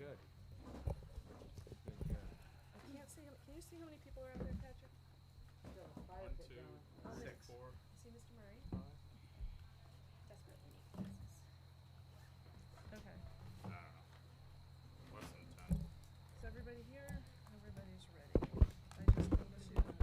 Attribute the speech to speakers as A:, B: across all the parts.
A: good.
B: I can't see, can you see how many people are out there, Patrick?
C: 1, 2, 6, 4.
B: See Mr. Murray? Desperately need glasses. Okay.
C: I don't know. Less than 10.
B: Is everybody here? Everybody's ready. I just need to.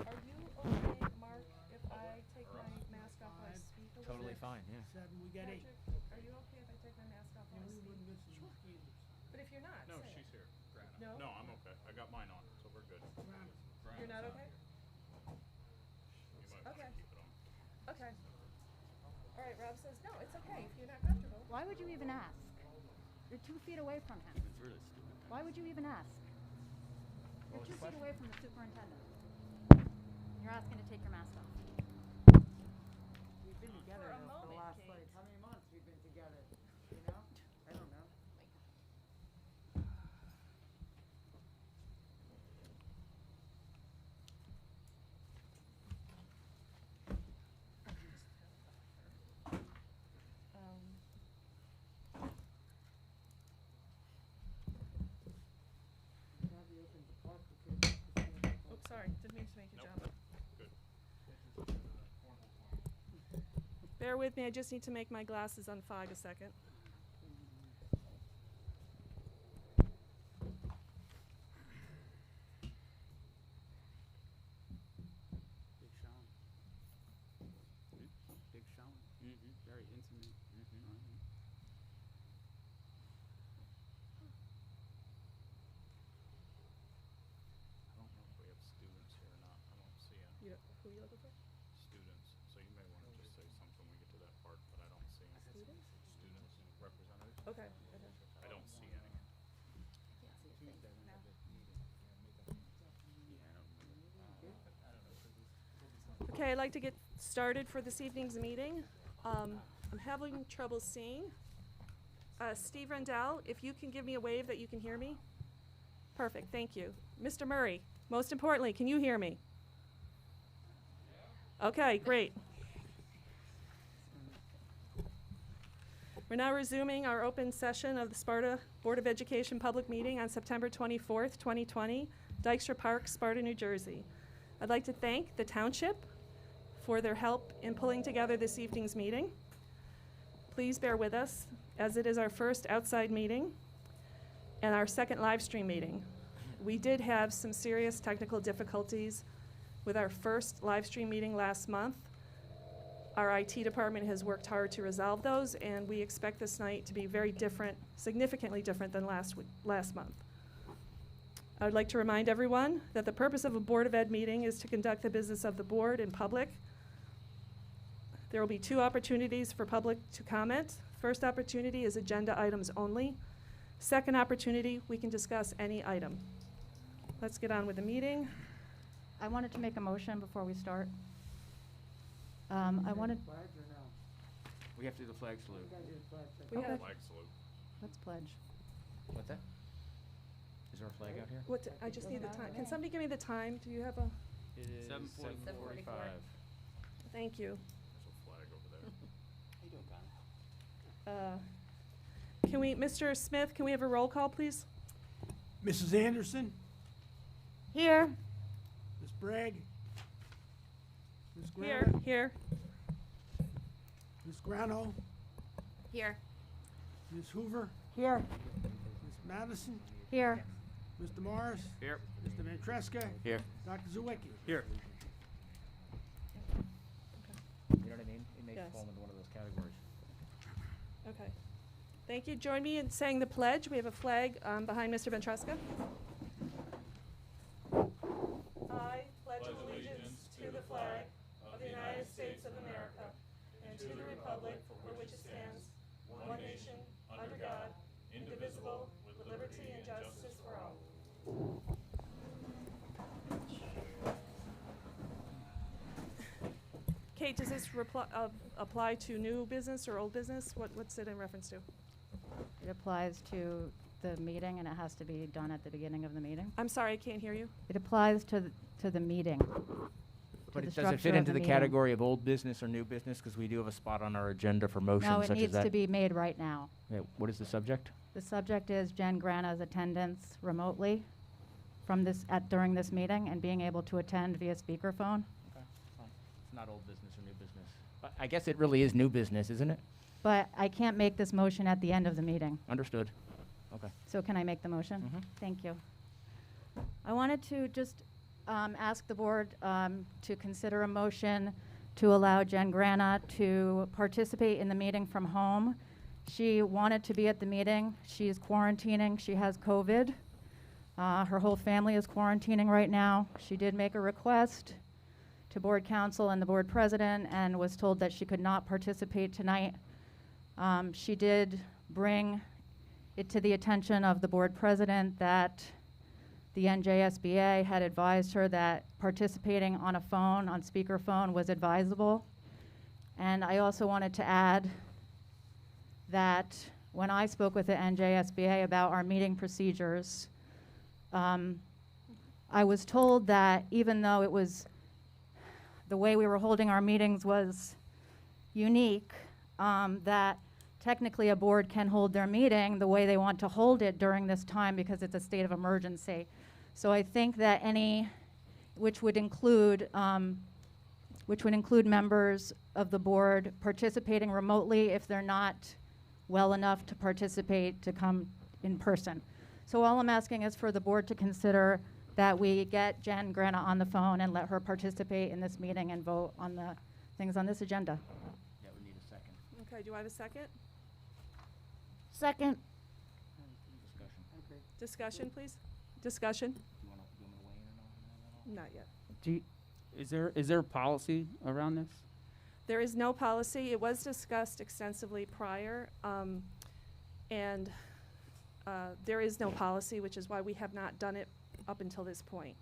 B: Are you okay, Mark, if I take my mask off while I speak a little
A: Totally
B: bit?
A: fine, yeah.
D: 7, we got 8.
B: Patrick, are you okay if I take my mask off while I
D: We
B: speak?
D: wouldn't miss the mosquitoes.
B: But if you're not,
C: No,
B: say
C: she's
B: it.
C: here. Grana.
B: No?
C: No, I'm okay. I got mine on, so we're good.
B: You're not
C: Grana's
B: okay?
C: on. You might
B: Okay.
C: want to keep it on.
B: Okay. All right, Rob says, no, it's okay if you're not comfortable.
E: Why would you even ask? You're 2 feet away from him.
A: It's really stupid.
E: Why would you even ask? You're
A: What was
E: 2
A: the
E: feet
A: question?
E: away from the superintendent. You're asking to take your mask off.
D: We've been together
B: For a
D: now for the
B: moment,
D: last,
B: Kate.
D: like, how many months we've been together? You know? I don't know. Probably open the park for kids.
B: Oops, sorry, didn't mean to make you
C: Nope.
B: jump.
C: Good.
B: Bear with me, I just need to make my glasses unfog a second.
D: Big Sean. Big Sean. Very intimate.
C: I don't know if we have students here or not. I don't see any
B: You don't, who are you looking for?
C: students. So you may want to just say something when we get to that part, but I don't see any.
B: Students?
C: Students, representatives?
B: Okay.
C: I don't see any.
B: Okay, I'd like to get started for this evening's meeting. I'm having trouble seeing. Steve Rendell, if you can give me a wave that you can hear me. Perfect, thank you. Mr. Murray, most importantly, can you hear me? Okay, great. We're now resuming our open session of the Sparta Board of Education public meeting on September 24th, 2020, Dykstra Park, Sparta, New Jersey. I'd like to thank the township for their help in pulling together this evening's meeting. Please bear with us, as it is our first outside meeting and our second live stream meeting. We did have some serious technical difficulties with our first live stream meeting last month. Our IT department has worked hard to resolve those, and we expect this night to be very different, significantly different than last month. I would like to remind everyone that the purpose of a Board of Ed meeting is to conduct the business of the board in public. There will be 2 opportunities for public to comment. First opportunity is agenda items only. Second opportunity, we can discuss any item. Let's get on with the meeting.
E: I wanted to make a motion before we start. I wanted,
D: Flag or no?
A: We have to do the flag salute.
D: We gotta do the flag.
B: We
E: Okay.
B: have,
C: Flag salute.
E: let's pledge.
A: What's that? Is there a flag out here?
B: I just need the
E: Doesn't
B: time.
E: matter.
B: Can somebody give me the time? Do you have a,
A: It is
E: 7:45.
B: thank you.
C: There's a flag over there.
B: Can we, Mr. Smith, can we have a roll call, please?
D: Mrs. Anderson,
E: Here.
D: Ms. Bragg, Ms.
B: Here,
D: Grano,
B: here.
D: Ms. Grano,
E: Here.
D: Ms. Hoover,
E: Here.
D: Ms. Madison,
E: Here.
D: Mr. Morris,
A: Here.
D: Mr. Ventresca,
A: Here.
D: Dr. Zawicki.
A: Here. You know what I mean? It may
B: Yes.
A: fall into one of those categories.
B: Okay. Thank you. Join me in saying the pledge. We have a flag behind Mr. Ventresca. I pledge allegiance to the flag of the United States of America and to the republic for which it stands, one nation, under God, indivisible, with liberty and justice for all. Kate, does this apply to new business or old business? What's it in reference to?
E: It applies to the meeting, and it has to be done at the beginning of the meeting.
B: I'm sorry, I can't hear you.
E: It applies to the meeting.
A: But
E: the
A: does it
E: structure
A: fit
E: of
A: into
E: the
A: the
E: meeting.
A: category of old business or new business? Because we do have a spot on our agenda for motions
E: No,
A: such
E: it
A: as
E: needs
A: that.
E: to be made right now.
A: Yeah, what is the subject?
E: The subject is Jen Grana's attendance remotely during this meeting and being able to attend via speakerphone.
A: Okay, fine. It's not old business or new business. But I guess it really is new business, isn't it?
E: But I can't make this motion at the end of the meeting.
A: Understood. Okay.
E: So can I make the motion?
A: Mhm.
E: Thank you. I wanted to just ask the board to consider a motion to allow Jen Grana to participate in the meeting from home. She wanted to be at the meeting. She is quarantining. She has COVID. Her whole family is quarantining right now. She did make a request to board council and the board president and was told that she could not participate tonight. She did bring it to the attention of the board president that the NJSBA had advised her that participating on a phone, on speakerphone, was advisable. And I also wanted to add that when I spoke with the NJSBA about our meeting procedures, I was told that even though it was the way we were holding our meetings was unique, that technically a board can hold their meeting the way they want to hold it during this time because it's a state of emergency. So I think that which would include members of the board participating remotely if they're not well enough to participate to come in person. So all I'm asking is for the board to consider that we get Jen Grana on the phone and let her participate in this meeting and vote on the things on this agenda.
A: Yeah, we need a second.
B: Okay, do I have a second?
E: Second.
A: Discussion.
B: Discussion, please? Discussion?
A: You want me to weigh in on that?
B: Not yet.
F: Is there a policy around this?
B: There is no policy. It was discussed extensively prior, and there is no policy, which is why we have not done it up until this point.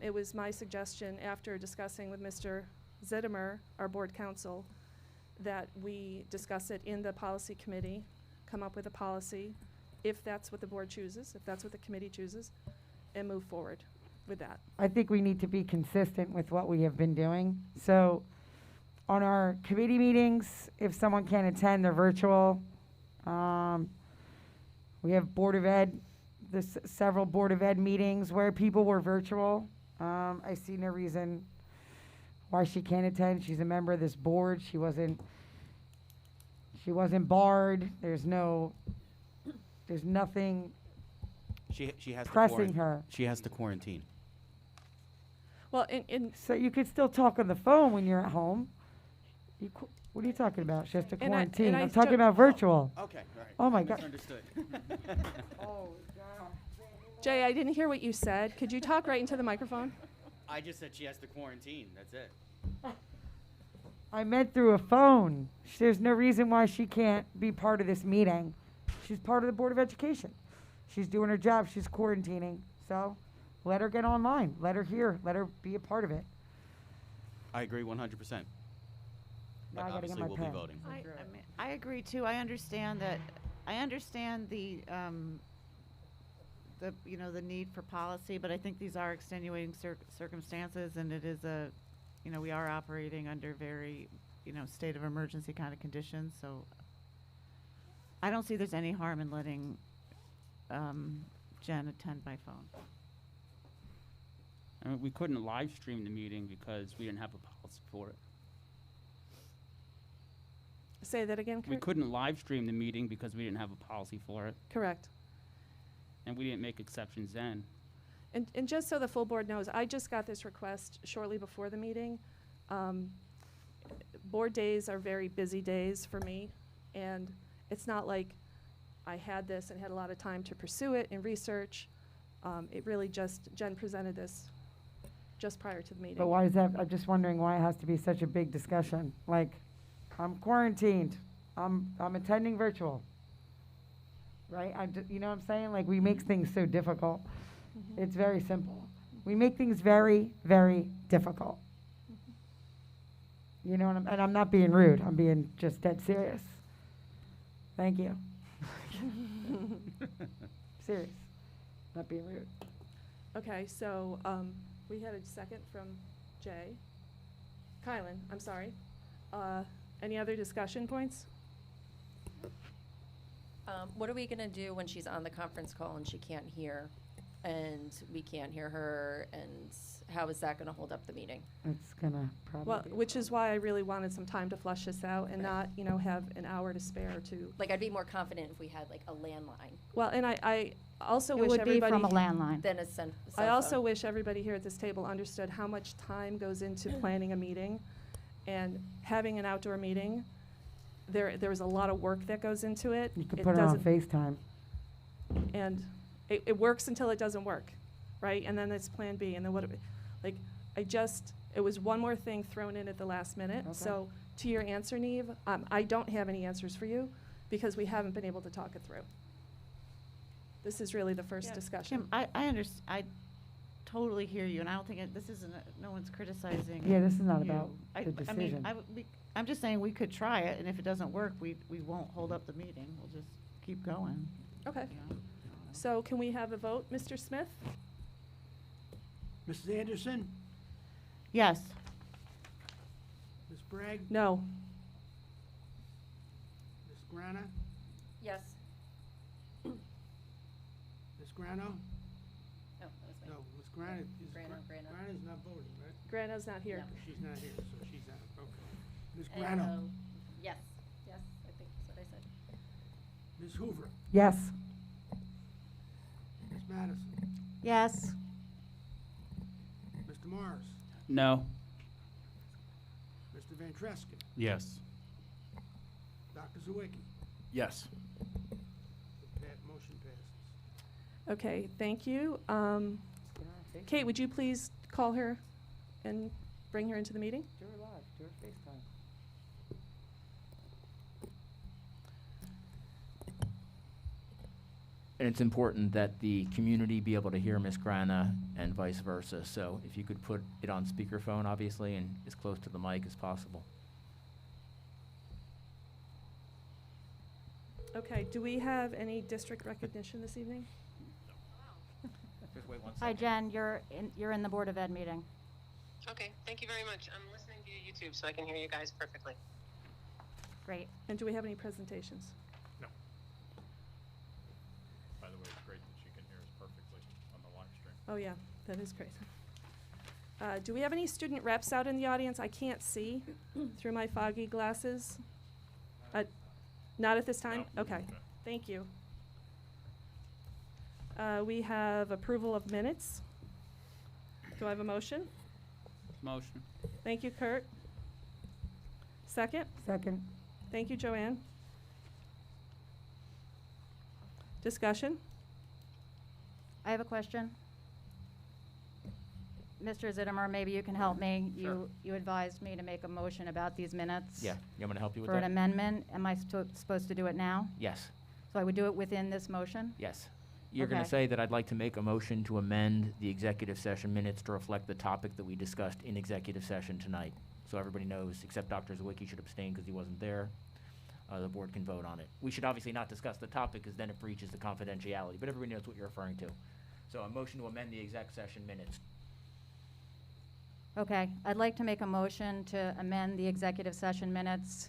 B: It was my suggestion after discussing with Mr. Zittimer, our board counsel, that we discuss it in the policy committee, come up with a policy, if that's what the board chooses, if that's what the committee chooses, and move forward with that.
D: I think we need to be consistent with what we have been doing. So on our committee meetings, if someone can't attend, they're virtual. We have Board of Ed, several Board of Ed meetings where people were virtual. I see no reason why she can't attend. She's a member of this board. She wasn't barred. There's nothing
G: She has
D: pressing her.
G: She has to quarantine.
B: Well, in
D: So you could still talk on the phone when you're at home. What are you talking about? She has to
B: And I
D: quarantine. I'm
B: still-
D: talking about virtual.
G: Okay, all right.
D: Oh my God.
G: Misunderstood.
B: Jay, I didn't hear what you said. Could you talk right into the microphone?
G: I just said she has to quarantine. That's it.
D: I meant through a phone. There's no reason why she can't be part of this meeting. She's part of the Board of Education. She's doing her job. She's quarantining. So let her get online. Let her hear. Let her be a part of it.
G: I agree 100%.
D: Now
G: But
D: I gotta get
G: obviously
D: my
G: we'll
D: pen.
G: be voting.
H: I mean, I agree too. I understand that. I understand the the need for policy, but I think these are extenuating circumstances, and it is we are operating under very, state of emergency kind of conditions. So I don't see there's any harm in letting Jen attend by phone.
F: I mean, we couldn't live stream the meeting because we didn't have a policy for it.
B: Say that again,
F: We
B: Kurt?
F: couldn't live stream the meeting because we didn't have a policy for it,
B: Correct.
F: and we didn't make exceptions then.
B: And just so the full board knows, I just got this request shortly before the meeting. Board days are very busy days for me, and it's not like I had this and had a lot of time to pursue it and research. It really Jen presented this just prior to the meeting.
D: But why is that? I'm just wondering why it has to be such a big discussion. Like, I'm quarantined. I'm attending virtual. Right? You know what I'm saying? Like, we make things so difficult.
B: Mhm.
D: It's very simple. We make things very, very difficult. You know, and I'm not being rude. I'm being just dead serious. Thank you. Serious. Not being rude.
B: Okay, so we had a second from Jay. Kylan, I'm sorry. Any other discussion points?
I: What are we gonna do when she's on the conference call and she can't hear, and we can't hear her, and how is that gonna hold up the meeting?
D: It's gonna probably
B: Well,
D: be a
B: which is why I really wanted some time to flush this out and not, have an hour to spare to.
I: Like, I'd be more confident if we had like a landline
B: Well, and I also
E: It
B: wish
E: would be
B: everybody.
E: from a landline.
I: than a cell
B: I also
I: phone.
B: wish everybody here at this table understood how much time goes into planning a meeting and having an outdoor meeting. There is a lot of work that goes into it.
D: You could
B: It
D: put it on
B: doesn't-
D: FaceTime.
B: And it works until it doesn't work, right? And then it's plan B, and then what, it was one more thing thrown in at the last minute.
D: Okay.
B: So to your answer, Neve, I don't have any answers for you because we haven't been able to talk it through. This is really the first
H: Yeah,
B: discussion.
H: Kim, I totally hear you, and I don't think this isn't, no one's criticizing.
D: Yeah, this is not
H: you.
D: about
H: I
D: the
H: mean,
D: decision.
H: I'm just saying we could try it, and if it doesn't work, we won't hold up the meeting. We'll just keep going.
B: Okay,
H: you know?
B: so can we have a vote, Mr. Smith?
J: Mrs. Anderson,
H: Yes.
J: Ms. Bragg,
B: No.
J: Ms. Grana,
I: Yes.
J: Ms. Grano?
I: Oh, that was me.
J: No, Ms. Grana
I: Grano.
J: Grana's not voting, right?
B: Grana's not here.
I: No.
J: She's not here, so she's out, okay. Ms. Grano,
I: Yes. Yes, I think that's what I said.
J: Ms. Hoover,
D: Yes.
J: Ms. Madison,
E: Yes.
J: Mr. Morris,
F: No.
J: Mr. Van Tresca,
C: Yes.
J: Dr. Zawicki.
G: Yes.
J: That motion passes.
B: Okay, thank you. Kate, would you please call her and bring her into the meeting?
D: Do her live, do her FaceTime.
A: And it's important that the community be able to hear Ms. Grana and vice versa. So if you could put it on speakerphone, obviously, and as close to the mic as possible.
B: Okay, do we have any district recognition this evening?
A: Just wait one
E: Hi, Jen, you're in the Board of Ed meeting.
K: Okay, thank you very much. I'm listening via YouTube so I can hear you guys perfectly.
E: Great.
B: And do we have any presentations?
C: No. By the way, it's great that she can hear us perfectly on the live stream.
B: Oh, yeah, that is great. Do we have any student reps out in the audience? I can't see through my foggy glasses. Not at this time?
C: No.
B: Okay, thank you. We have approval of minutes. Do I have a motion?
F: Motion.
B: Thank you, Kurt. Second?
D: Second.
B: Thank you, Joanne. Discussion?
E: I have a question. Mr. Zittimer, maybe you can help me.
A: Sure.
E: You advised me to make a motion about these minutes.
A: Yeah, you want me to help you with
E: For an
A: that?
E: amendment. Am I supposed to do it now?
A: Yes,
E: So I would do it within this motion?
A: yes. You're gonna
E: Okay.
A: say that I'd like to make a motion to amend the executive session minutes to reflect the topic that we discussed in executive session tonight. So everybody knows, except Dr. Zawicki should abstain because he wasn't there. The board can vote on it. We should obviously not discuss the topic because then it breaches the confidentiality, but everybody knows what you're referring to. So a motion to amend the exec session minutes.
E: Okay, I'd like to make a motion to amend the executive session minutes,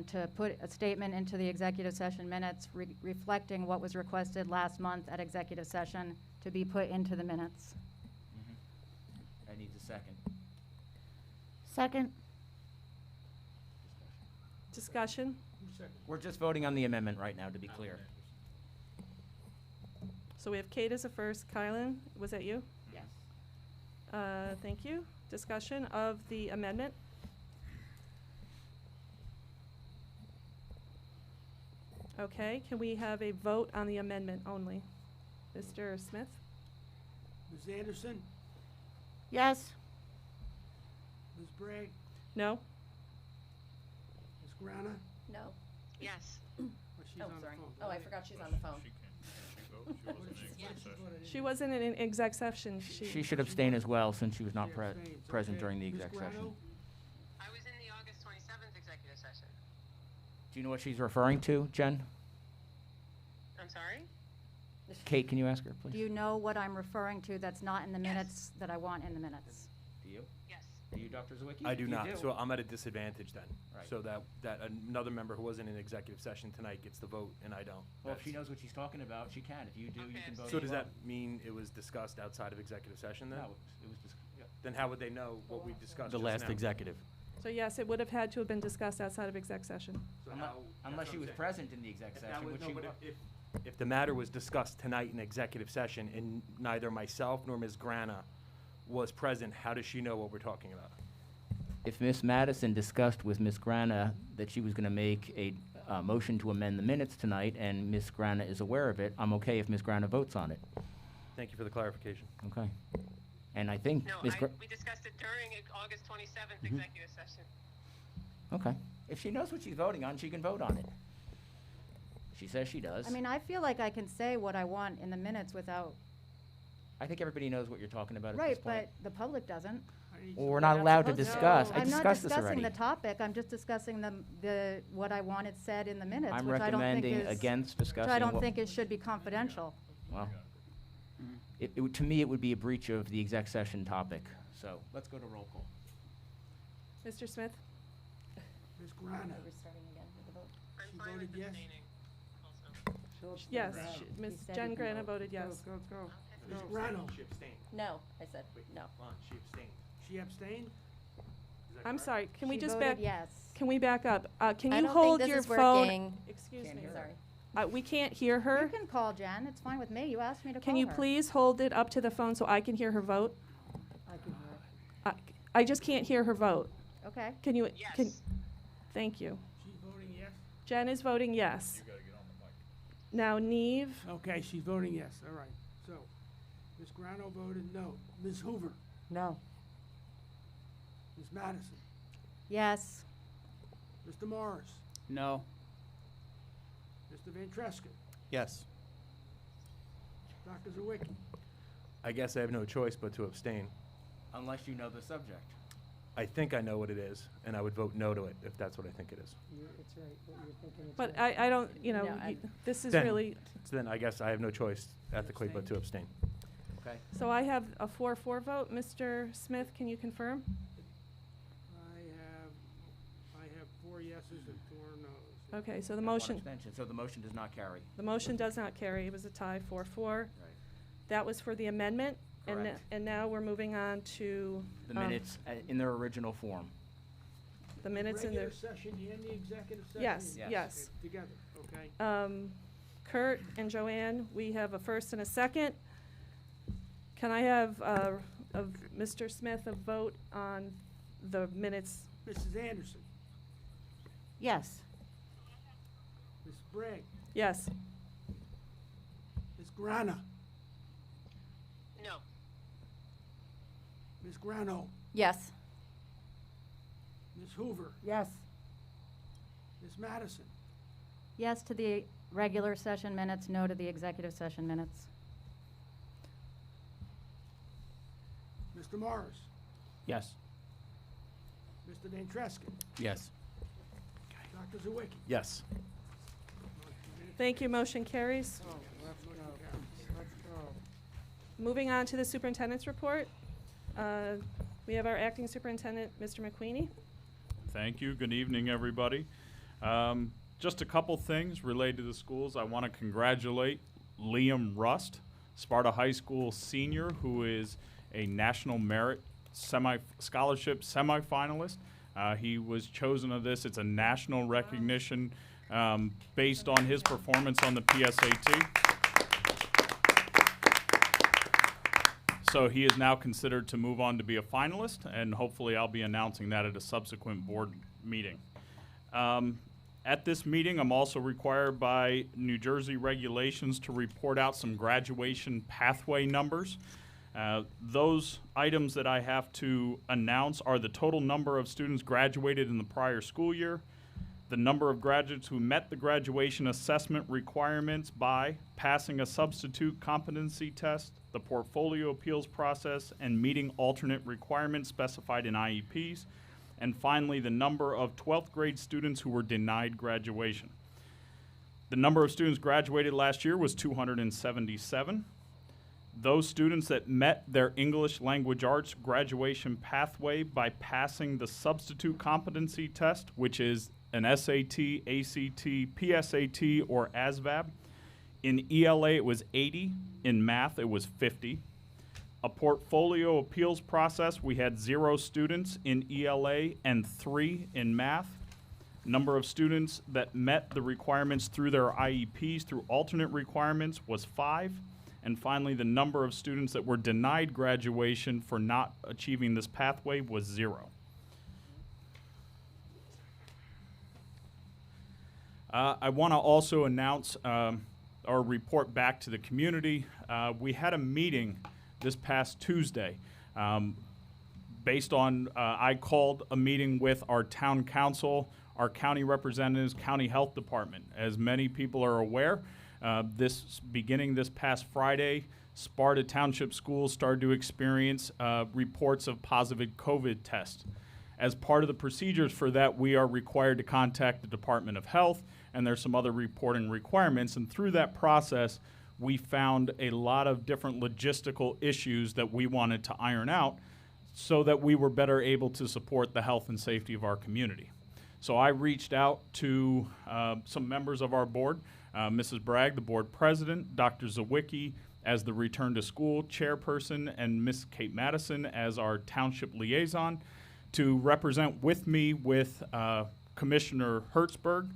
E: to put a statement into the executive session minutes reflecting what was requested last month at executive session to be put into the minutes.
A: I need a second.
H: Second.
B: Discussion?
J: Who's second?
A: We're just voting on the amendment right now, to be clear.
B: So we have Kate as a first. Kylan, was that you?
E: Yes.
B: Thank you. Discussion of the amendment? Okay, can we have a vote on the amendment only? Mr. Smith?
J: Ms. Anderson,
H: Yes.
J: Ms. Bragg,
B: No?
J: Ms. Grana,
I: No.
K: Yes.
J: but she's
I: Oh,
J: on the
I: sorry.
J: phone.
I: Oh, I forgot she's on the phone.
C: She can't, she wasn't in exec session.
B: She wasn't in an exec session.
A: She should abstain as well, since she was not
J: She
A: pre-
J: abstains,
A: present
J: okay.
A: during the
J: Ms.
A: exec
J: Grano?
A: session.
K: I was in the August 27th executive session.
A: Do you know what she's referring to, Jen?
K: I'm sorry?
A: Kate, can you ask her, please?
E: Do you know what I'm referring to that's not in the
K: Yes.
E: minutes that I want in the minutes?
A: Do you?
K: Yes.
A: Do you, Dr. Zawicki?
L: I
A: If
L: do
A: you
L: not, so I'm at a disadvantage then.
A: Right.
L: So that another member who wasn't in executive session tonight gets the vote and I don't.
A: Well, if she
L: That's-
A: knows what she's talking about, she can. If you do, you
K: Okay,
A: can vote.
L: So
A: as
L: does
A: well.
L: that mean it was discussed outside of executive session then?
A: No, it was
L: Then how would they know what we discussed
G: The
L: just
G: last
L: now?
G: executive.
B: So yes, it would have had to have been discussed outside of exec session.
L: So
A: Unless,
L: how- that's
A: unless
L: what
A: she
L: I'm
A: was
L: saying.
A: present in the exec
L: If that
A: session,
L: was-
A: which
L: no,
A: she
L: but
A: was.
L: if the matter was discussed tonight in executive session and neither myself nor Ms. Grana was present, how does she know what we're talking about?
A: If Ms. Madison discussed with Ms. Grana that she was going to make a motion to amend the minutes tonight, and Ms. Grana is aware of it, I'm okay if Ms. Grana votes on it.
L: Thank you for the clarification.
A: Okay. And I think
K: No,
A: Ms.
K: we discussed it during August 27th
A: Mhm.
K: executive session.
A: Okay. If she knows what she's voting on, she can vote on it. She says she does.
E: I mean, I feel like I can say what I want in the minutes without,
A: I think everybody knows what you're talking about at
E: right,
A: this point.
E: but the public doesn't.
A: Well, we're not allowed to
B: supposed to.
A: discuss. I
E: I'm not
A: discussed this
E: discussing
A: already.
E: the topic, I'm just discuing what I wanted said in the minutes,
A: I'm
E: which I don't think
A: recommending
E: is,
A: against
E: which
A: discussing
E: I don't
A: what-
E: think it should be confidential.
A: Well, to me, it would be a breach of the exec session topic. So let's go to roll call.
B: Mr. Smith?
J: Ms. Grana,
I: We're starting again with the vote.
K: I'm
J: She
K: fine
J: voted
K: with
J: yes?
K: abstaining also.
B: Yes,
J: Grana.
B: Ms.
E: said
B: Jen
E: he can
B: Grana
E: vote.
B: voted yes.
D: Let's go.
J: Ms. Grana,
L: She abstained.
I: No, I said no.
L: Ron, she abstained.
J: she abstained?
L: Is that
B: I'm
L: correct?
B: sorry, can we
E: She
B: just
E: voted
B: back?
E: yes.
B: Can we back up? Can
I: I
B: you
I: don't
B: hold
I: think
B: your
I: this is
B: phone?
I: working.
B: Excuse
A: Can't
B: me.
A: hear her.
I: Sorry.
B: We can't hear
E: You
B: her.
E: can call Jen, it's fine with me, you asked me to call her.
B: Can you please hold it up to the phone so I can hear her vote?
E: I can hear
B: I just can't hear her vote.
E: it. Okay.
B: Can you, can,
K: Yes.
B: thank you.
J: She's voting yes?
B: Jen is voting yes.
C: You gotta get on the mic.
B: Now Neve,
J: Okay, she's voting yes, all right. So, Ms. Grano voted no. Ms. Hoover,
D: No.
J: Ms. Madison,
E: Yes.
J: Mr. Morris,
F: No.
J: Mr. Van Tresca,
G: Yes.
J: Dr. Zawicki.
L: I guess I have no choice but to abstain.
A: Unless you know the subject.
L: I think I know what it is, and I would vote no to it if that's what I think it is.
D: It's right, what you're thinking. it's
B: but
D: right.
B: I don't,
I: No,
B: you-
I: I'm-
B: this is
L: Then-
B: really,
L: So then I guess I have no choice ethically but to abstain.
A: Okay.
B: so I have a 4-4 vote. Mr. Smith, can you confirm?
J: I have 4 yeses and 4 noes.
B: Okay, so the
A: And one
B: motion,
A: abstention. So the motion does not carry.
B: the motion does not carry. It was a tie, 4-4.
A: Right.
B: That was for the amendment. And,
A: Correct.
B: and now we're moving on to
A: The minutes in their original form.
B: the minutes in
J: Regular
B: the,
J: session and the executive session?
B: yes,
A: Yes.
B: yes.
J: Together, okay?
B: Kurt and Joanne, we have a first and a second. Can I have, of Mr. Smith, a vote on the minutes?
J: Mrs. Anderson,
H: Yes.
J: Ms. Bragg,
B: Yes.
J: Ms. Grana,
K: No.
J: Ms. Grano,
I: Yes.
J: Ms. Hoover,
D: Yes.
J: Ms. Madison,
E: Yes to the regular session minutes, no to the executive session minutes.
J: Mr. Morris,
F: Yes.
J: Mr. Van Tresca,
G: Yes.
J: Dr. Zawicki.
L: Yes.
B: Thank you, motion carries.
D: Let's go.
B: Moving on to the superintendent's report. We have our acting superintendent, Mr. McQueenie.
C: Thank you. Good evening, everybody. Just a couple things related to the schools. I want to congratulate Liam Rust, Sparta High School senior, who is a National Merit Scholarship semifinalist. He was chosen of this. It's a national recognition based on his performance on the PSAT. So he is now considered to move on to be a finalist, and hopefully I'll be announcing that at a subsequent board meeting. At this meeting, I'm also required by New Jersey regulations to report out some graduation pathway numbers. Those items that I have to announce are the total number of students graduated in the prior school year, the number of graduates who met the graduation assessment requirements by passing a substitute competency test, the portfolio appeals process, and meeting alternate requirements specified in IEPs, and finally, the number of 12th grade students who were denied graduation. The number of students graduated last year was 277. those students that met their English Language Arts graduation pathway by passing the substitute competency test, which is an SAT, ACT, PSAT, or ASVAB. In ELA, it was 80. In math, it was 50. A portfolio appeals process, we had 0 students in ELA and 3 in math. Number of students that met the requirements through their IEPs through alternate requirements was 5. And finally, the number of students that were denied graduation for not achieving this pathway was 0. I want to also announce or report back to the community. We had a meeting this past Tuesday. Based on, I called a meeting with our town council, our county representatives, county health department. As many people are aware, beginning this past Friday, Sparta Township schools started to experience reports of positive COVID tests. As part of the procedures for that, we are required to contact the Department of Health, and there's some other reporting requirements. And through that process, we found a lot of different logistical issues that we wanted to iron out so that we were better able to support the health and safety of our community. So I reached out to some members of our board, Mrs. Bragg, the board president, Dr. Zawicki as the return to school chairperson, and Miss Kate Madison as our township liaison, to represent with me with Commissioner Hertzberg,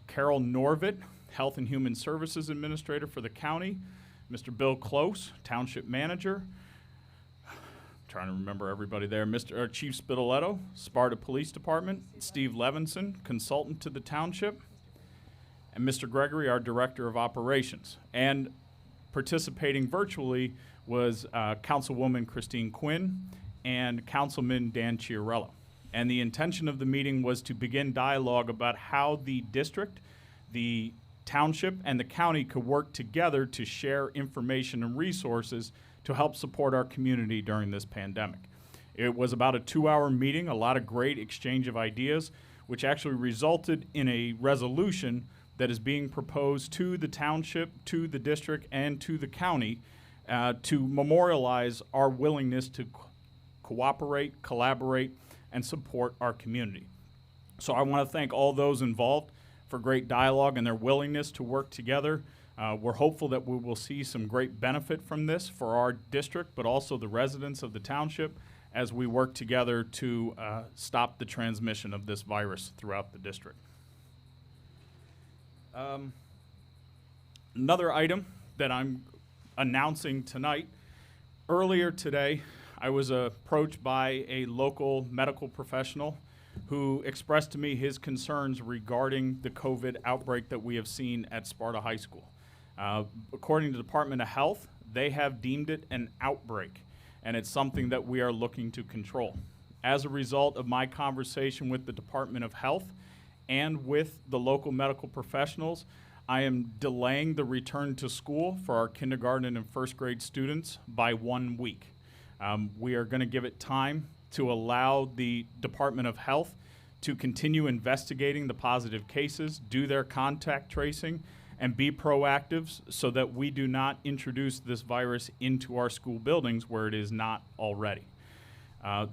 C: Carol Norvit, Health and Human Services Administrator for the county, Mr. Bill Close, Township Manager, trying to remember everybody there, Mr. Chief Spitaletto, Sparta Police Department, Steve Levinson, Consultant to the Township, and Mr. Gregory, our Director of Operations. And participating virtually was Councilwoman Christine Quinn and Councilman Dan Chiarello. And the intention of the meeting was to begin dialogue about how the district, the township, and the county could work together to share information and resources to help support our community during this pandemic. It was about a 2-hour meeting, a lot of great exchange of ideas, which actually resulted in a resolution that is being proposed to the township, to the district, and to the county to memorialize our willingness to cooperate, collaborate, and support our community. So I want to thank all those involved for great dialogue and their willingness to work together. We're hopeful that we will see some great benefit from this for our district, but also the residents of the township as we work together to stop the transmission of this virus throughout the district. Another item that I'm announcing tonight, earlier today, I was approached by a local medical professional who expressed to me his concerns regarding the COVID outbreak that we have seen at Sparta High School. According to the Department of Health, they have deemed it an outbreak, and it's something that we are looking to control. As a result of my conversation with the Department of Health and with the local medical professionals, I am delaying the return to school for our kindergarten and first grade students by 1 week. We are going to give it time to allow the Department of Health to continue investigating the positive cases, do their contact tracing, and be proactive so that we do not introduce this virus into our school buildings where it is not already.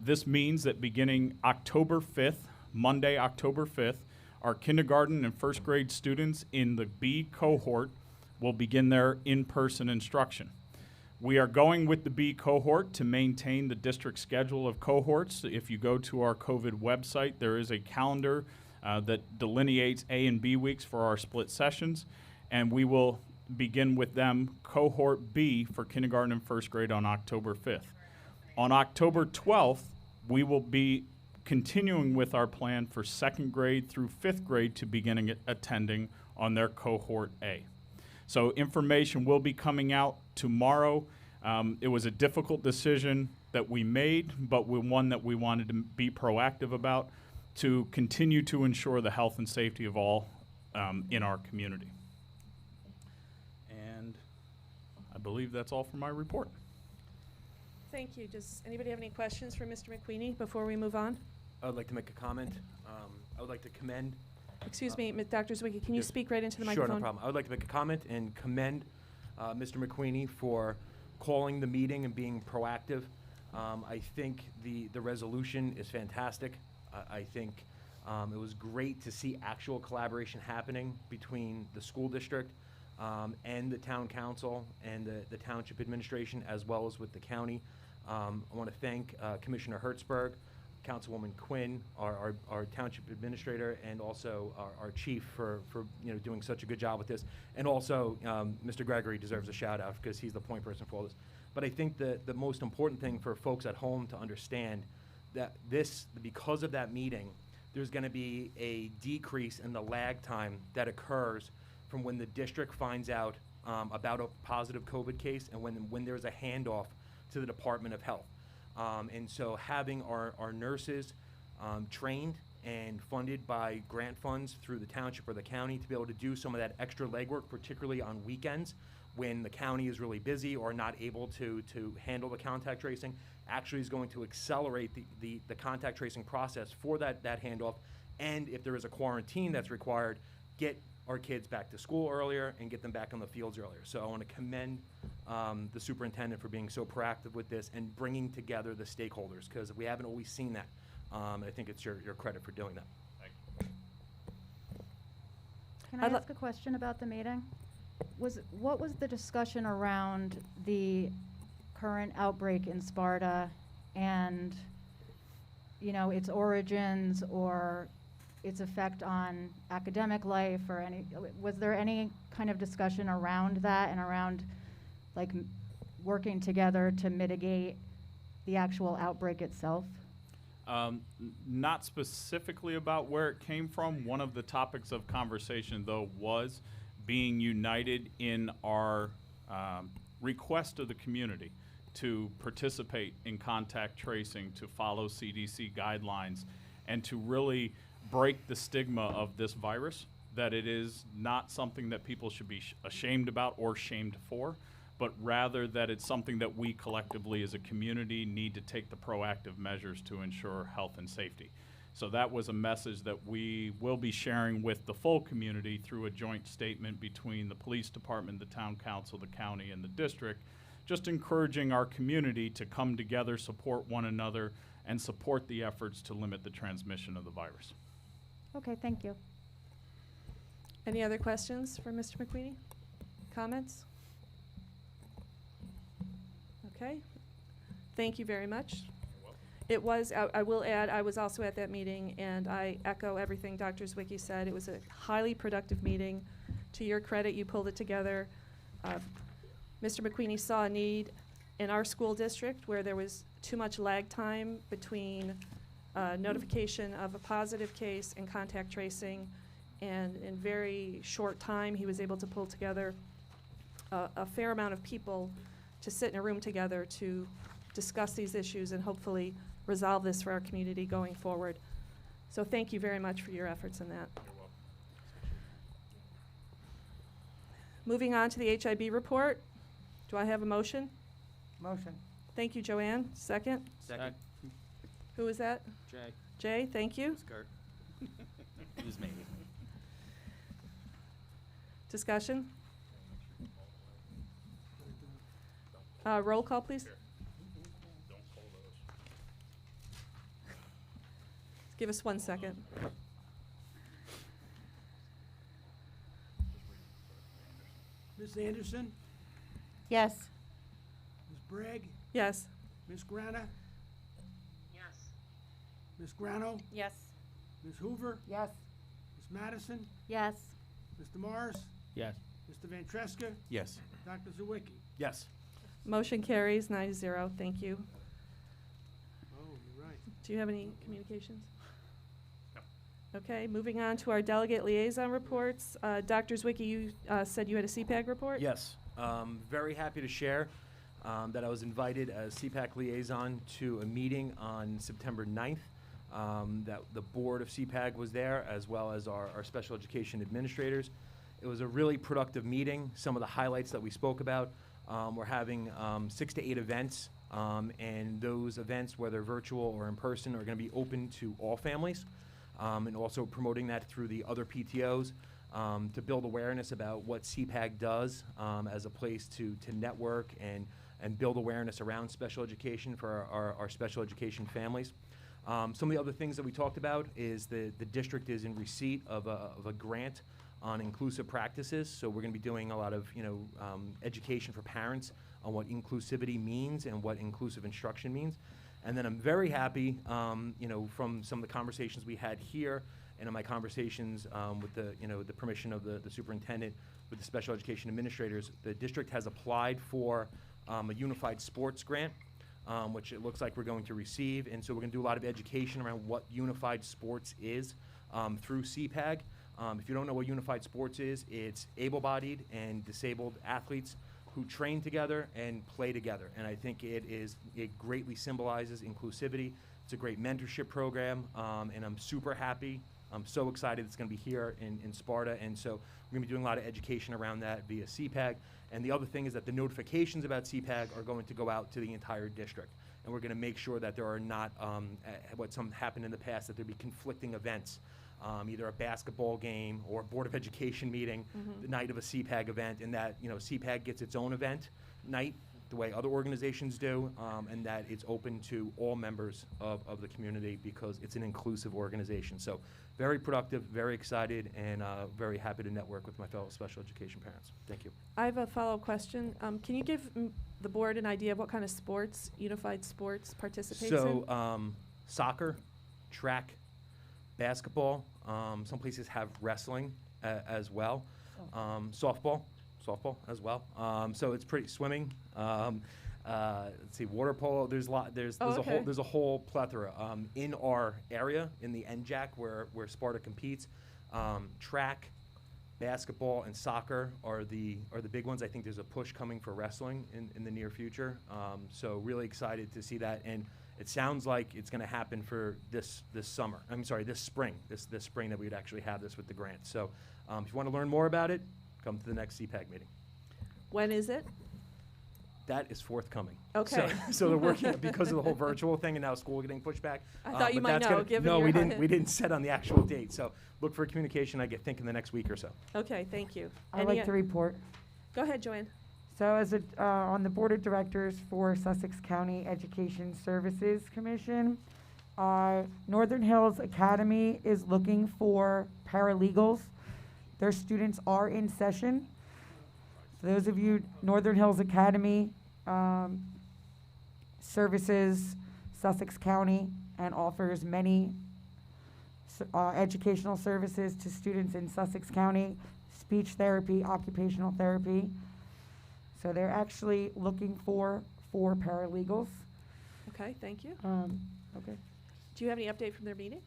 C: This means that beginning October 5th, Monday, October 5th, our kindergarten and first grade students in the B cohort will begin their in-person instruction. We are going with the B cohort to maintain the district schedule of cohorts. If you go to our COVID website, there is a calendar that delineates A and B weeks for our split sessions, and we will begin with them, cohort B, for kindergarten and first grade on October 5th. On October 12th, we will be continuing with our plan for second grade through fifth grade to begin attending on their cohort A. So information will be coming out tomorrow. It was a difficult decision that we made, but one that we wanted to be proactive about to continue to ensure the health and safety of all in our community. And I believe that's all for my report.
B: Thank you. Does anybody have any questions for Mr. McQueenie before we move on?
L: I would like to make a comment. I would like to commend.
B: Excuse me, Dr. Zwicky, can you
L: yes.
B: speak right into the
L: Sure,
B: microphone?
L: no problem. I would like to make a comment and commend Mr. McQueenie for calling the meeting and being proactive. I think the resolution is fantastic. I think it was great to see actual collaboration happening between the school district and the town council and the township administration, as well as with the county. I want to thank Commissioner Hertzberg, Councilwoman Quinn, our township administrator, and also our chief for doing such a good job with this. And also, Mr. Gregory deserves a shout out because he's the point person for all this. But I think the most important thing for folks at home to understand that because of that meeting, there's going to be a decrease in the lag time that occurs from when the district finds out about a positive COVID case and when there's a handoff to the Department of Health. And so having our nurses trained and funded by grant funds through the township or the county to be able to do some of that extra legwork, particularly on weekends when the county is really busy or not able to handle the contact tracing, actually is going to accelerate the contact tracing process for that handoff. And if there is a quarantine that's required, get our kids back to school earlier and get them back on the fields earlier. So I want to commend the superintendent for being so proactive with this and bringing together the stakeholders, because we haven't always seen that. I think it's your credit for doing that.
C: Thank you.
E: Can I ask a question about the meeting? What was the discussion around the current outbreak in Sparta and, its origins or its effect on academic life, or was there any kind of discussion around that and around working together to mitigate the actual outbreak itself?
C: Not specifically about where it came from. One of the topics of conversation, though, was being united in our request of the community to participate in contact tracing, to follow CDC guidelines, and to really break the stigma of this virus, that it is not something that people should be ashamed about or shamed for, but rather that it's something that we collectively as a community need to take the proactive measures to ensure health and safety. So that was a message that we will be sharing with the full community through a joint statement between the police department, the town council, the county, and the district, just encouraging our community to come together, support one another, and support the efforts to limit the transmission of the virus.
E: Okay, thank you.
B: Any other questions for Mr. McQueenie? Comments? Okay. Thank you very much. It was, I will add, I was also at that meeting, and I echo everything Dr. Zwicky said. It was a highly productive meeting. To your credit, you pulled it together. Mr. McQueenie saw a need in our school district where there was too much lag time between notification of a positive case and contact tracing, and in very short time he was able to pull together a fair amount of people to sit in a room together to discuss these issues and hopefully resolve this for our community going forward. So thank you very much for your efforts in that.
C: You're welcome.
B: Moving on to the HIB report. Do I have a motion?
D: Motion.
B: Thank you, Joanne. Second?
G: Second.
B: Who was that?
G: Jay.
B: Jay, thank you.
G: Skirt. It was me.
B: Discussion? Roll call, please.
C: Don't pull those.
B: Give us 1 second.
J: Ms. Anderson,
H: Yes.
J: Ms. Bragg,
B: Yes.
J: Ms. Grana,
K: Yes.
J: Ms. Grano,
I: Yes.
J: Ms. Hoover,
D: Yes.
J: Ms. Madison,
E: Yes.
J: Mr. Morris,
F: Yes.
J: Mr. Van Treska,
G: Yes.
J: Dr. Zawicki.
L: Yes.
B: Motion carries 9-0. Thank you.
J: Oh, you're right.
B: Do you have any communications?
C: No.
B: Okay, moving on to our delegate liaison reports. Dr. Zwicky, you said you had a CPAG report?
L: Yes. Very happy to share that I was invited as CPAC liaison to a meeting on September 9th. That the board of CPAG was there, as well as our special education administrators. It was a really productive meeting. Some of the highlights that we spoke about, we're having 6 to 8 events, and those events, whether virtual or in person, are going to be open to all families, and also promoting that through the other PTOs. to build awareness about what CPAG does as a place to network and build awareness around special education for our special education families. Some of the other things that we talked about is the district is in receipt of a grant on inclusive practices. So we're going to be doing a lot of education for parents on what inclusivity means and what inclusive instruction means. And then I'm very happy, from some of the conversations we had here and in my conversations with the permission of the superintendent with the special education administrators, the district has applied for a unified sports grant, which it looks like we're going to receive. And so we're going to do a lot of education around what unified sports is through CPAG. If you don't know what unified sports is, it's able-bodied and disabled athletes who train together and play together. And I think it greatly symbolizes inclusivity. It's a great mentorship program, and I'm super happy. I'm so excited it's going to be here in Sparta. And so we're going to be doing a lot of education around that via CPAG. And the other thing is that the notifications about CPAG are going to go out to the entire district. And we're going to make sure that there are not, what some happened in the past, that there be conflicting events. Either a basketball game or a Board of Education meeting the night of a CPAG event, and that CPAG gets its own event night the way other organizations do, and that it's open to all members of the community because it's an inclusive organization. So very productive, very excited, and very happy to network with my fellow special education parents. Thank you.
B: I have a follow-up question. Can you give the board an idea of what kind of sports, unified sports, participates in?
L: So soccer, track, basketball. Some places have wrestling as well. Softball as well. So it's pretty swimming. Let's see, water polo. There's a lot. There's a whole plethora in our area in the NJAC where Sparta competes. Track, basketball, and soccer are the big ones. I think there's a push coming for wrestling in the near future. So really excited to see that. And it sounds like it's going to happen for this spring. This spring that we'd actually have this with the grant. So if you want to learn more about it, come to the next CPAG meeting.
B: When is it?
L: That is forthcoming.
B: Okay.
L: So they're working because of the whole virtual thing and now school getting pushed back.
B: I thought you
L: but
B: might
L: that's
B: know,
L: gonna-
B: given
L: No,
B: your-
L: we didn't set on the actual date. So look for communication, I think, in the next week or so.
B: Okay, thank you.
D: I'd like to report.
B: Go ahead, Joanne.
D: So as on the Board of Directors for Sussex County Education Services Commission, Northern Hills Academy is looking for paralegals. Their students are in session. For those of you, Northern Hills Academy services Sussex County and offers many educational services to students in Sussex County, speech therapy, occupational therapy. So they're actually looking for 4 paralegals.
B: Okay, thank you.
D: Okay.
B: Do you have any update from their meeting?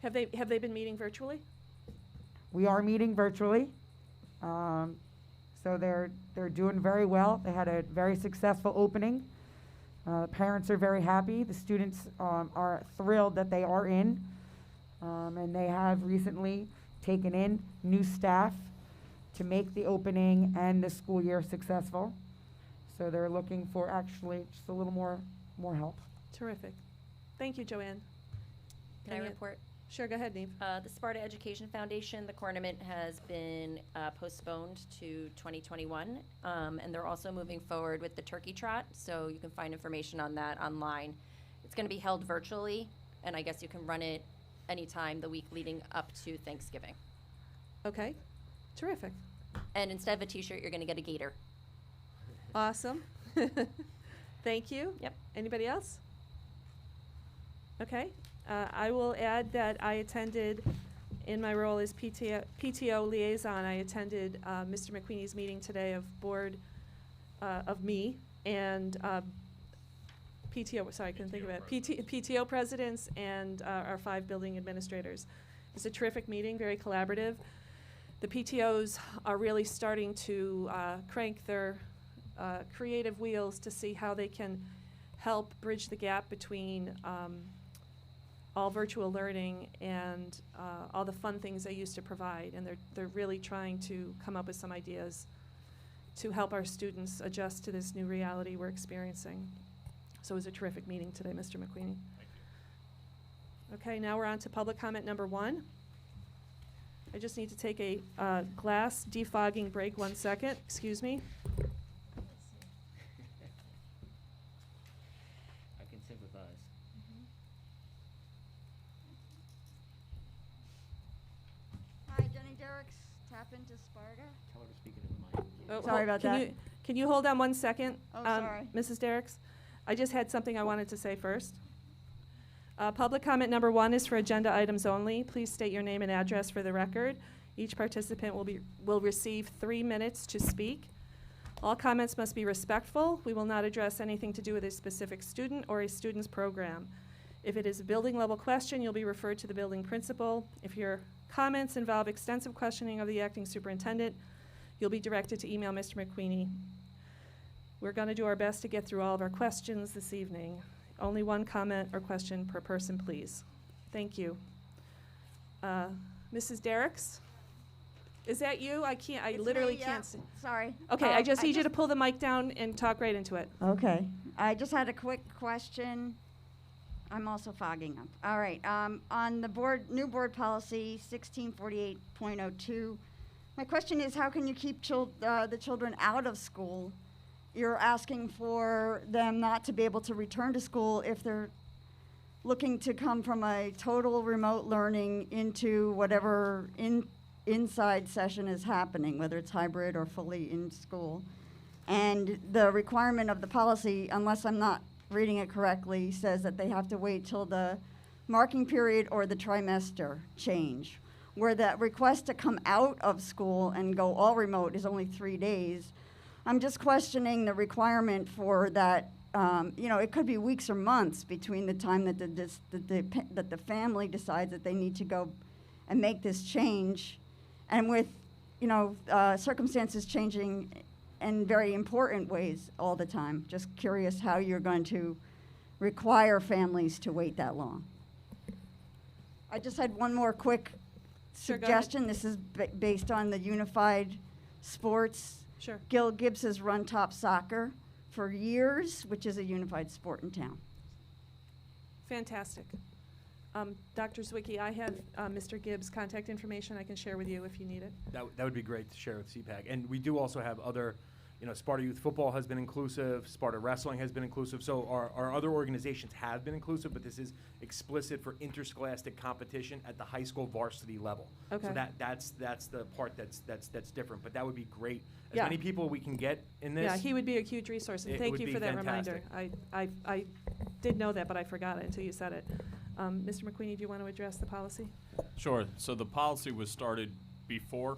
B: Have they been meeting virtually?
D: We are meeting virtually. So they're doing very well. They had a very successful opening. Parents are very happy. The students are thrilled that they are in. And they have recently taken in new staff to make the opening and the school year successful. So they're looking for actually just a little more help.
B: Terrific. Thank you, Joanne.
I: Can I
B: Any-
I: report?
B: Sure, go ahead, Neve.
I: The Sparta Education Foundation, the tournament has been postponed to 2021, and they're also moving forward with the turkey trot, so you can find information on that online. It's going to be held virtually, and I guess you can run it anytime the week leading up to Thanksgiving.
B: Okay, terrific.
I: And instead of a t-shirt, you're going to get a gator.
B: Awesome. Thank you.
I: Yep.
B: Anybody else? Okay. I will add that I attended, in my role as PTO liaison, I attended Mr. McQueenie's meeting today of board, of me and PTO, sorry, I couldn't think of it, PTO presidents and our 5 building administrators. It's a terrific meeting, very collaborative. The PTOs are really starting to crank their creative wheels to see how they can help bridge the gap between all virtual learning and all the fun things they used to provide. And they're really trying to come up with some ideas to help our students adjust to this new reality we're experiencing. So it was a terrific meeting today, Mr. McQueenie. Okay, now we're on to public comment number 1. I just need to take a glass defogging break 1 second. Excuse me.
A: I can sympathize.
M: Hi, Jenny Derricks, Tap into Sparta.
A: Tell her to speak into the mic.
B: Oh,
M: Sorry about that.
B: Can you hold on 1 second?
M: Oh, sorry.
B: Mrs. Derricks? I just had something I wanted to say first. Public comment number 1 is for agenda items only. Please state your name and address for the record. Each participant will receive 3 minutes to speak. All comments must be respectful. We will not address anything to do with a specific student or a student's program. If it is a building level question, you'll be referred to the building principal. If your comments involve extensive questioning of the acting superintendent, you'll be directed to email Mr. McQueenie. We're going to do our best to get through all of our questions this evening. Only 1 comment or question per person, please. Thank you. Mrs. Derricks? Is that you? I
M: It's
B: literally
M: me, yeah.
B: can't see.
M: Sorry.
B: Okay, I just need you to pull the mic down and talk right into it.
M: Okay. I just had a quick question. I'm also fogging up. All right. On the new board policy 1648.02, my question is, how can you keep the children out of school? You're asking for them not to be able to return to school if they're looking to come from a total remote learning into whatever inside session is happening, whether it's hybrid or fully in school. And the requirement of the policy, unless I'm not reading it correctly, says that they have to wait till the marking period or the trimester change, where that request to come out of school and go all remote is only 3 days. I'm just questioning the requirement for that. It could be weeks or months between the time that the family decides that they need to go and make this change, and with circumstances changing in very important ways all the time. Just curious how you're going to require families to wait that long. I just had one more quick
B: Sure, go ahead.
M: suggestion. This is based on the unified sports.
B: Sure.
M: Gil Gibbs has run top soccer for years, which is a unified sport in town.
B: Fantastic. Dr. Zwicky, I have Mr. Gibbs' contact information I can share with you if you need it.
L: That would be great to share with CPAC. And we do also have other, Sparta Youth Football has been inclusive, Sparta Wrestling has been inclusive. So our other organizations have been inclusive, but this is explicit for interscholastic competition at the high school varsity level.
B: Okay.
L: So that's the part that's different. But that would be great. As
B: Yeah.
L: many people we can get in this.
B: Yeah, he would be a huge resource, and
L: It
B: thank
L: would
B: you
L: be
B: for that
L: fantastic.
B: reminder. I did know that, but I forgot it until you said it. Mr. McQueenie, do you want to address the policy?
C: Sure. So the policy was started before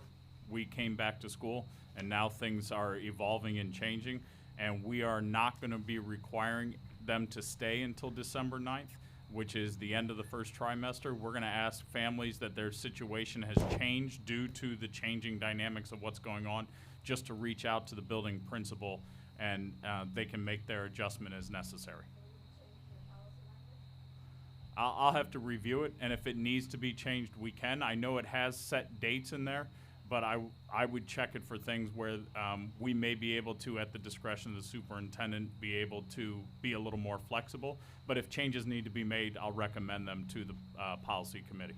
C: we came back to school, and now things are evolving and changing, and we are not going to be requiring them to stay until December 9th, which is the end of the first trimester. We're going to ask families that their situation has changed due to the changing dynamics of what's going on, just to reach out to the building principal, and they can make their adjustment as necessary. I'll have to review it, and if it needs to be changed, we can. I know it has set dates in there, but I would check it for things where we may be able to, at the discretion of the superintendent, be able to be a little more flexible. But if changes need to be made, I'll recommend them to the policy committee.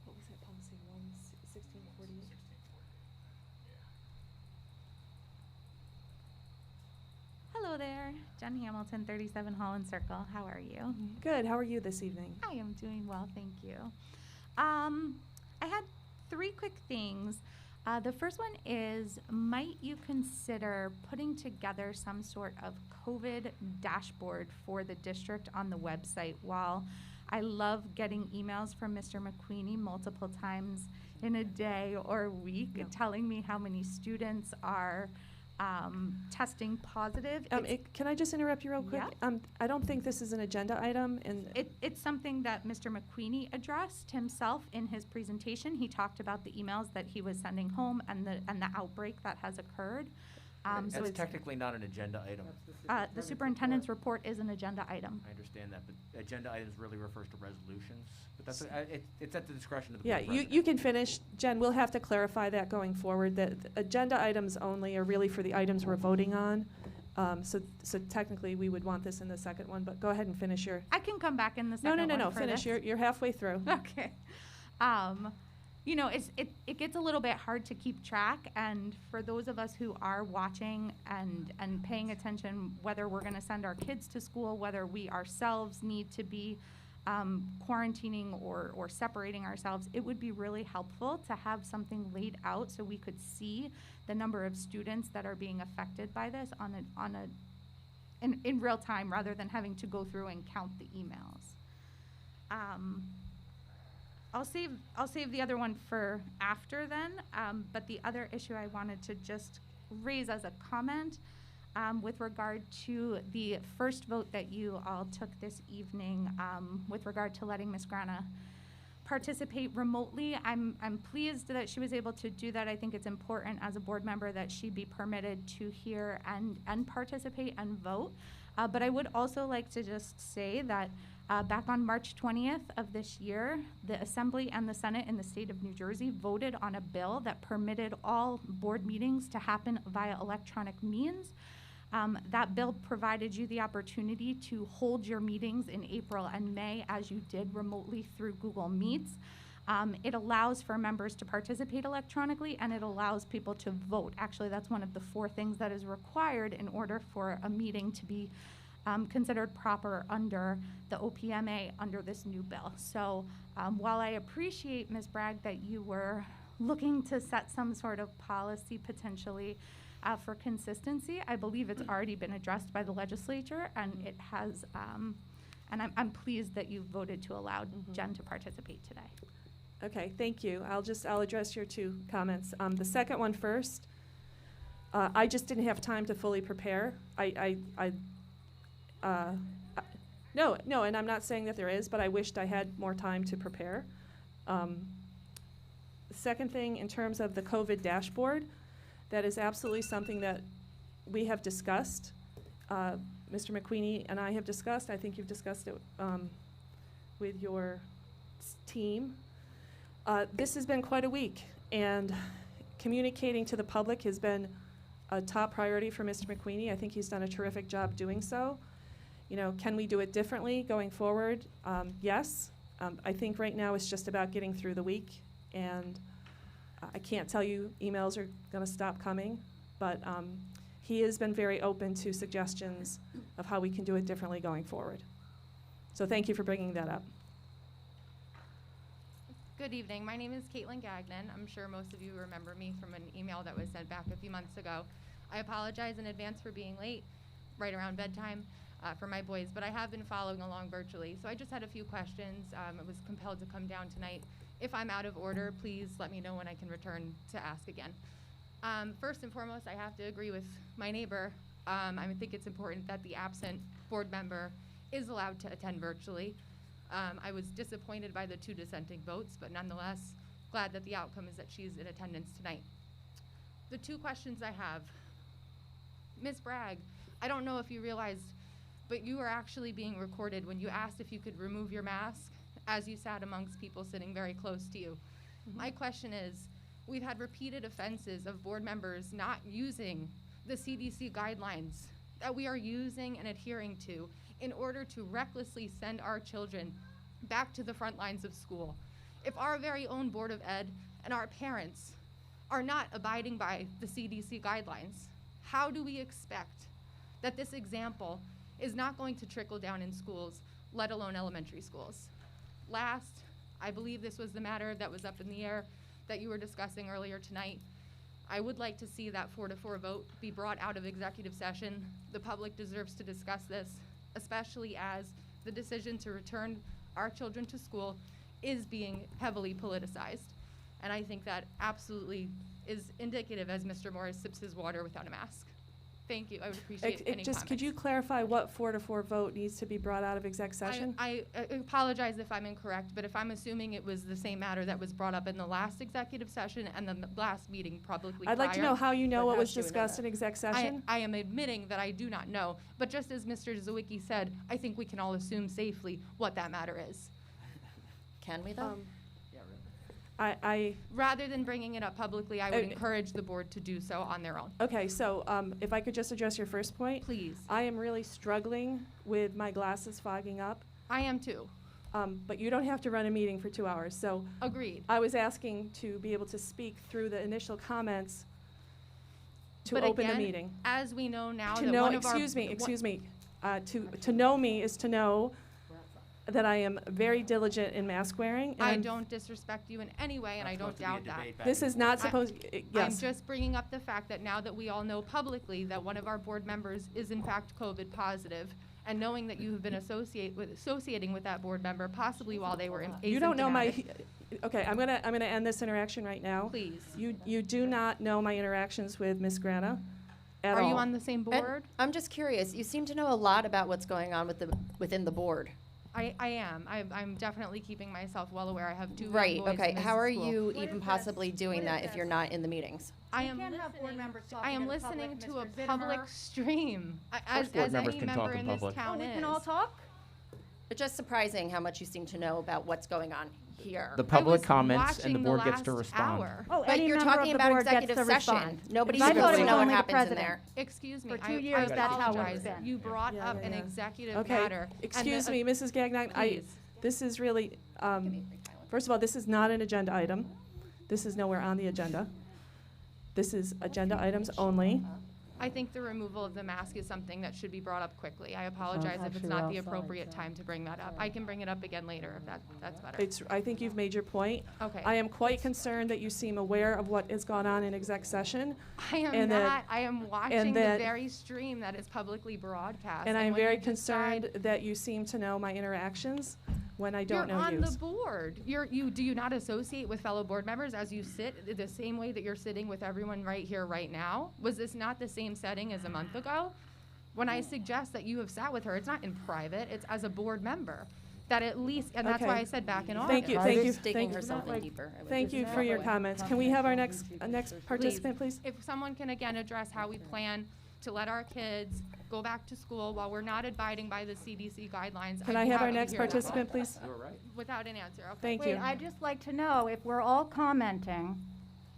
B: What was that policy, 1648?
N: Hello there, Jen Hamilton, 37 Holland Circle. How are you?
B: Good, how are you this evening?
N: I am doing well, thank you. I had 3 quick things. The first one is, might you consider putting together some sort of COVID dashboard for the district on the website? While I love getting emails from Mr. McQueenie multiple times in a day or a week telling me how many students are testing positive.
B: Can I just interrupt you real quick?
N: Yeah.
B: I don't think this is an agenda item, and
N: It's something that Mr. McQueenie addressed himself in his presentation. He talked about the emails that he was sending home and the outbreak that has occurred.
E: So
A: That's
E: it's,
A: technically not an agenda item.
E: the superintendent's report is an agenda item.
A: I understand that, but agenda items really refers to resolutions. But that's, it's at the discretion of the
B: Yeah,
A: board
B: you
A: president.
B: can finish. Jen, we'll have to clarify that going forward, that the agenda items only are really for the items we're voting on. So technically, we would want this in the second one, but go ahead and finish your.
N: I can come back in the
B: No,
N: second one
B: no,
N: for
B: finish.
N: this.
B: You're halfway through.
N: Okay. You know, it gets a little bit hard to keep track, and for those of us who are watching and paying attention, whether we're going to send our kids to school, whether we ourselves need to be quarantining or separating ourselves, it would be really helpful to have something laid out so we could see the number of students that are being affected by this in real time, rather than having to go through and count the emails. I'll save the other one for after then, but the other issue I wanted to just raise as a comment with regard to the first vote that you all took this evening with regard to letting Ms. Grana participate remotely. I'm pleased that she was able to do that. I think it's important as a board member that she be permitted to hear and participate and vote. But I would also like to just say that back on March 20th of this year, the Assembly and the Senate in the state of New Jersey voted on a bill that permitted all board meetings to happen via electronic means. That bill provided you the opportunity to hold your meetings in April and May as you did remotely through Google Meets. It allows for members to participate electronically, and it allows people to vote. Actually, that's one of the 4 things that is required in order for a meeting to be considered proper under the OPMA under this new bill. So while I appreciate, Ms. Bragg, that you were looking to set some sort of policy potentially for consistency, I believe it's already been addressed by the legislature, and it has, and I'm pleased that you voted to allow Jen to participate today.
B: Okay, thank you. I'll address your 2 comments. The second one first. I just didn't have time to fully prepare. No, and I'm not saying that there is, but I wished I had more time to prepare. The second thing, in terms of the COVID dashboard, that is absolutely something that we have discussed. Mr. McQueenie and I have discussed. I think you've discussed it with your team. This has been quite a week, and communicating to the public has been a top priority for Mr. McQueenie. I think he's done a terrific job doing so. You know, can we do it differently going forward? Yes. I think right now it's just about getting through the week, and I can't tell you emails are going to stop coming, but he has been very open to suggestions of how we can do it differently going forward. So thank you for bringing that up.
O: Good evening. My name is Caitlin Gagnon. I'm sure most of you remember me from an email that was sent back a few months ago. I apologize in advance for being late, right around bedtime for my boys, but I have been following along virtually. So I just had a few questions. I was compelled to come down tonight. If I'm out of order, please let me know when I can return to ask again. First and foremost, I have to agree with my neighbor. I think it's important that the absent board member is allowed to attend virtually. I was disappointed by the 2 dissenting votes, but nonetheless, glad that the outcome is that she's in attendance tonight. The 2 questions I have. Ms. Bragg, I don't know if you realized, but you were actually being recorded when you asked if you could remove your mask as you sat amongst people sitting very close to you. My question is, we've had repeated offenses of board members not using the CDC guidelines that we are using and adhering to in order to recklessly send our children back to the front lines of school. If our very own Board of Ed and our parents are not abiding by the CDC guidelines, how do we expect that this example is not going to trickle down in schools, let alone elementary schools? Last, I believe this was the matter that was up in the air that you were discussing earlier tonight. I would like to see that 4-4 vote be brought out of executive session. The public deserves to discuss this, especially as the decision to return our children to school is being heavily politicized. And I think that absolutely is indicative as Mr. Morris sips his water without a mask. Thank you. I would appreciate any
B: Just, could
O: comments.
B: you clarify what 4-4 vote needs to be brought out of exec session?
O: I apologize if I'm incorrect, but if I'm assuming it was the same matter that was brought up in the last executive session and then the last meeting publicly
B: I'd like to
O: prior,
B: know how you know
I: But
B: what
I: how
B: was
I: should we know
B: discussed
I: that?
B: in exec session.
O: I am admitting that I do not know, but just as Mr. Zawicki said, I think we can all assume safely what that matter is.
I: Can we though?
B: Um, I,
O: Rather than bringing it up publicly, I would
B: Okay.
O: encourage the board to do so on their own.
B: okay, so if I could just address your first point.
O: Please.
B: I am really struggling with my glasses fogging up,
O: I am too.
B: but you don't have to run a meeting for 2 hours. So
O: Agreed.
B: I was asking to be able to speak through the initial comments to
O: But
B: open
O: again,
B: the meeting.
O: As we know now
B: To
O: that
B: know,
O: one of our
B: excuse me, to know me is to know that I am very diligent in mask wearing. And
O: I
B: I'm-
O: don't disrespect you in any way, and I don't doubt that.
B: This is not
O: I-
B: supposed,
O: I'm
B: yes.
O: just bringing up the fact that now that we all know publicly that one of our board members is in fact COVID positive, and knowing that you have been associating with that board member possibly while they were asymptomatic.
B: You don't know okay, I'm gonna end this interaction right now.
O: Please.
B: You do not know my interactions with Ms. Grana at all.
O: Are you on the same
I: And
O: board?
I: I'm just curious, you seem to know a lot about what's going on within the board.
O: I am. I'm definitely keeping myself well aware. I have two young
I: Right,
O: boys
I: okay.
O: in this
I: How are
O: school.
I: you even possibly doing that if you're not in the meetings?
O: I am
E: can't have board members
O: I
E: talking
O: am
E: in
O: listening
E: public,
O: to a
E: Mr.
O: public
E: Zittimer.
O: stream,
A: course board
O: as
A: members
O: any
A: can
O: member
A: talk in
O: in this
A: public.
O: town
E: We
O: is.
E: can all talk?
I: It's just surprising how much you seem to know about what's going on here.
A: The
O: I
A: public
O: was
A: comments and the
O: watching
A: board gets to
O: last
A: respond.
O: hour.
E: Oh,
I: But
E: any
I: you're
E: member of
I: talking
E: the
I: about
E: board gets
I: executive
E: to
I: session.
E: respond.
I: Nobody's
E: I
I: supposed
E: thought
I: to
E: it was
I: know what
E: only the
I: happens in
E: president.
I: there.
O: Excuse me,
E: For 2
O: I
E: years, that's how it's
O: apologize.
E: been.
O: You brought
B: Yeah,
O: up
B: yeah,
O: an
B: yeah.
O: executive
B: Okay,
O: matter. and
B: excuse
O: the-
B: me, Mrs. Gagnon,
O: Please.
B: this is really, first of all, this is not an agenda item. This is nowhere on the agenda. This is agenda items only.
O: I think the removal of the mask is something that should be brought up quickly. I apologize if it's
D: actually
O: not the
D: outside,
O: appropriate
D: so-
O: time to bring that up. I can bring it up again later if that's better.
B: I think you've made your point.
O: Okay.
B: I am quite concerned that you seem aware of what has gone on in exec session.
O: I am
B: and that-
O: not. I am watching the
B: that-
O: very stream that is publicly broadcast.
B: And I am
O: when
B: very
O: you decide-
B: concerned that you seem to know my interactions when I don't
O: You're
B: know
O: on
B: you.
O: the board. Do you not associate with fellow board members as you sit the same way that you're sitting with everyone right here, right now? Was this not the same setting as a month ago? When I suggest that you have sat with her, it's not in private, it's as a board member. That at least, and that's why
B: Okay.
O: I said back in August.
B: Thank you,
I: If
B: thank
I: you're
B: you,
I: digging
B: thank you.
I: herself in
D: like-
I: deeper. I would
B: Thank you
I: say
B: for
I: that
B: your
I: way.
B: comments. Can we have our next participant, please?
O: If someone can again address how we plan to let our kids go back to school while we're not abiding by the CDC guidelines.
B: Can
O: I'd
B: I
O: be
B: have our
O: happy to
B: next
O: hear that.
B: participant, please?
O: Without an answer, okay.
B: Thank
E: Wait,
B: you.
E: I'd just like to know if we're all commenting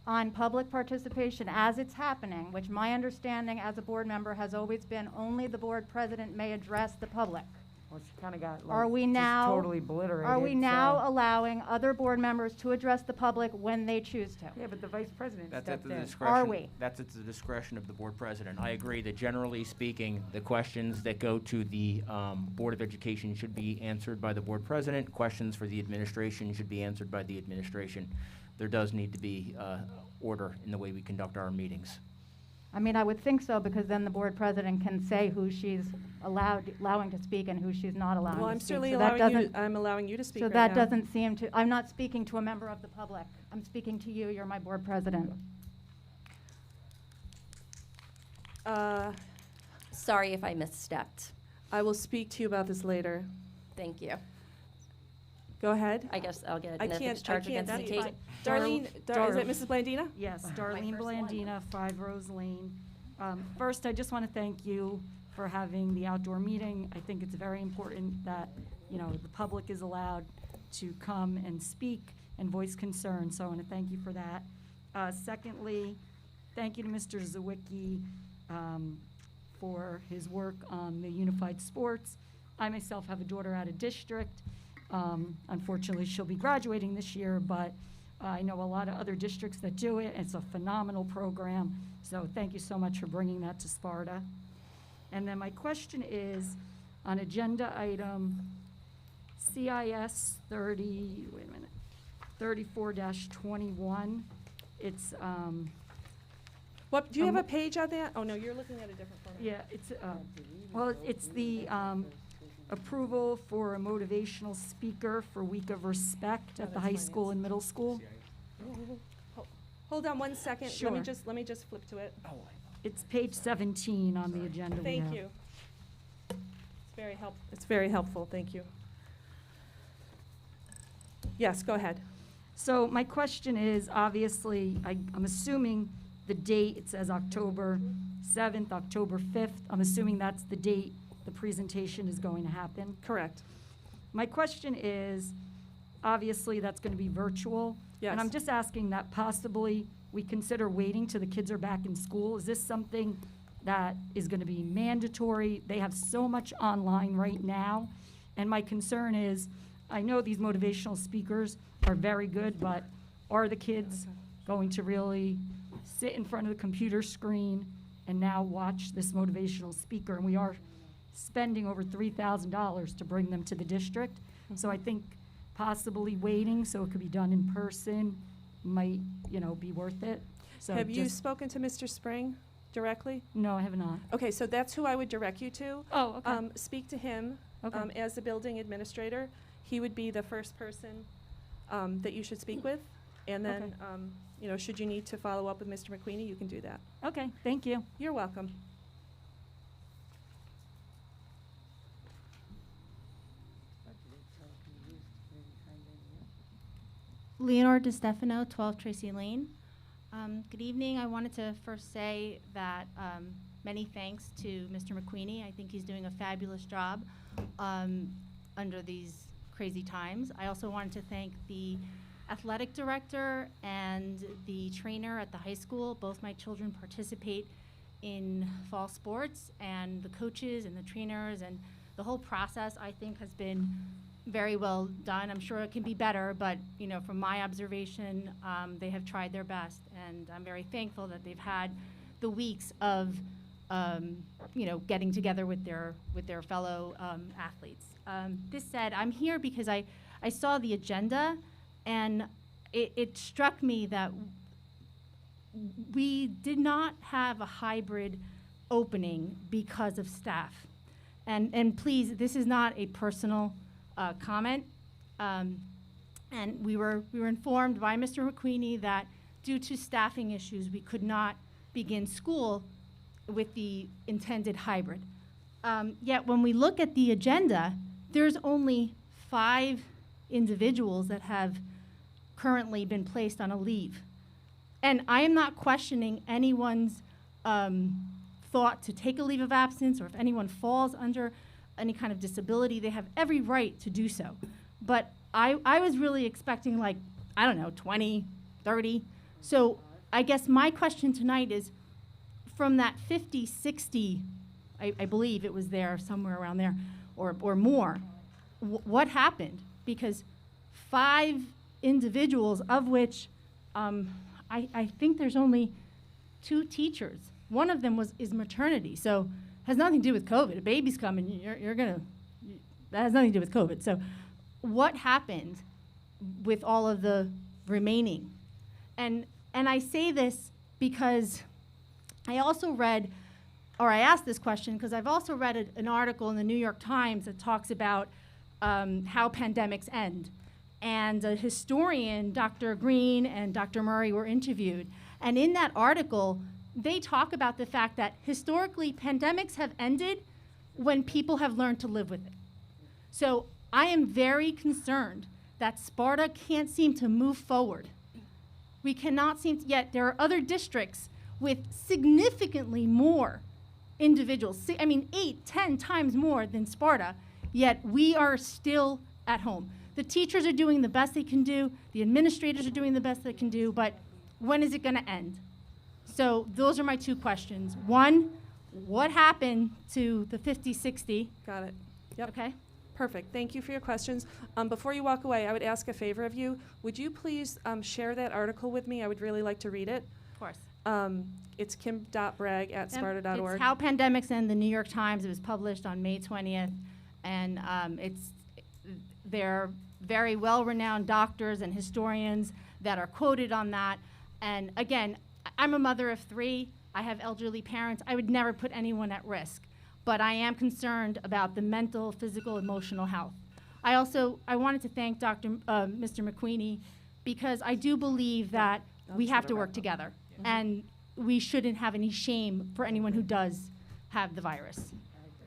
E: on public participation as it's happening, which my understanding as a board member has always been only the board president may address the public.
D: Well, she kind of got
E: Are
D: like,
E: we
D: just
E: now,
D: totally obliterated.
E: are we now
D: so-
E: allowing other board members to address the public when they choose to?
D: Yeah, but the vice president
A: That's at
D: stepped
A: the
D: in.
A: discretion.
E: we?
A: That's at the discretion of the board president. I agree that generally speaking, the questions that go to the Board of Education should be answered by the board president. Questions for the administration should be answered by the administration. There does need to be order in the way we conduct our meetings.
E: I mean, I would think so, because then the board president can say who she's allowing to speak and who she's not allowing
B: Well,
E: to
B: I'm
E: speak.
B: certainly
E: So that
B: allowing you,
E: doesn't-
B: I'm allowing you to speak
E: So
B: right
E: that
B: now.
E: doesn't seem to, I'm not speaking to a member of the public. I'm speaking to you, you're my board president.
I: Sorry if I misstepped.
B: I will speak to you about this later.
I: Thank you.
B: Go ahead.
I: I guess I'll get
B: I
I: an ethics
B: can't,
I: charge against
B: that's
I: me.
B: fine. Darlene, is it Mrs. Blandina?
P: Yes, Darlene Blandina, 5 Rose Lane. First, I just want to thank you for having the outdoor meeting. I think it's very important that, you know, the public is allowed to come and speak and voice concerns, so I want to thank you for that. Secondly, thank you to Mr. Zawicki for his work on the unified sports. I myself have a daughter out of district. Unfortunately, she'll be graduating this year, but I know a lot of other districts that do it. It's a phenomenal program, so thank you so much for bringing that to Sparta. And then my question is, on agenda item CIS 34-21, it's,
B: What, do you have a page on that? Oh, no, you're looking at a different format.
P: yeah, it's, well, it's the approval for a motivational speaker for Week of Respect at the high school and middle school.
B: Hold on one second.
P: Sure.
B: Let me just flip to it.
P: It's page 17 on the agenda we have.
B: Thank you. It's very helpful, thank you. Yes, go ahead.
P: So my question is, obviously, I'm assuming the date, it says October 7th, October 5th. I'm assuming that's the date the presentation is going to happen.
B: Correct.
P: My question is, obviously, that's going to be virtual.
B: Yes.
P: And I'm just asking that possibly we consider waiting till the kids are back in school. Is this something that is going to be mandatory? They have so much online right now. And my concern is, I know these motivational speakers are very good, but are the kids going to really sit in front of the computer screen and now watch this motivational speaker? And we are spending over $3,000 to bring them to the district. So I think possibly waiting so it could be done in person might, be worth it. So
B: Have you
P: just-
B: spoken to Mr. Spring directly?
P: No, I have not.
B: Okay, so that's who I would direct you to.
P: Oh, okay.
B: Speak to him
P: Okay.
B: as the building administrator. He would be the first person that you should speak with. And then, should you need to follow up with Mr. McQueenie, you can do that.
P: Okay, thank you.
B: You're welcome.
Q: Leonore DeStefano, 12 Tracy Lane. Good evening. I wanted to first say that many thanks to Mr. McQueenie. I think he's doing a fabulous job under these crazy times. I also wanted to thank the athletic director and the trainer at the high school. Both my children participate in fall sports, and the coaches and the trainers and the whole process, I think, has been very well done. I'm sure it can be better, but from my observation, they have tried their best, and I'm very thankful that they've had the weeks of getting together with their fellow athletes. This said, I'm here because I saw the agenda, and it struck me that we did not have a hybrid opening because of staff. And please, this is not a personal comment. And we were informed by Mr. McQueenie that due to staffing issues, we could not begin school with the intended hybrid. Yet when we look at the agenda, there's only 5 individuals that have currently been placed on a leave. And I am not questioning anyone's thought to take a leave of absence, or if anyone falls under any kind of disability, they have every right to do so. But I was really expecting 20, 30. So I guess my question tonight is, from that 50, 60, I believe it was there somewhere around there, or more, what happened? Because 5 individuals, of which I think there's only 2 teachers. One of them is maternity, so has nothing to do with COVID. A baby's coming, that has nothing to do with COVID. So what happened with all of the remaining? And I say this because I also read, or I asked this question because I've also read an article in the New York Times that talks about how pandemics end. And a historian, Dr. Green and Dr. Murray, were interviewed. And in that article, they talk about the fact that historically pandemics have ended when people have learned to live with it. So I am very concerned that Sparta can't seem to move forward. We cannot seem to, yet there are other districts with significantly more individuals, 8, 10 times more than Sparta, yet we are still at home. The teachers are doing the best they can do, the administrators are doing the best they can do, but when is it going to end? So those are my 2 questions. One, what happened to the 50, 60?
B: Got it. Yep.
Q: Okay.
B: Perfect. Thank you for your questions. Before you walk away, I would ask a favor of you. Would you please share that article with me? I would really like to read it.
Q: Of course.
B: It's kim.bragg@sparta.org.
Q: It's How Pandemics End, the New York Times. It was published on May 20th. And they're very well-renowned doctors and historians that are quoted on that. And again, I'm a mother of 3. I have elderly parents. I would never put anyone at risk. But I am concerned about the mental, physical, emotional health. I wanted to thank Mr. McQueenie, because I do believe that we have to work together. And we shouldn't have any shame for anyone who does have the virus.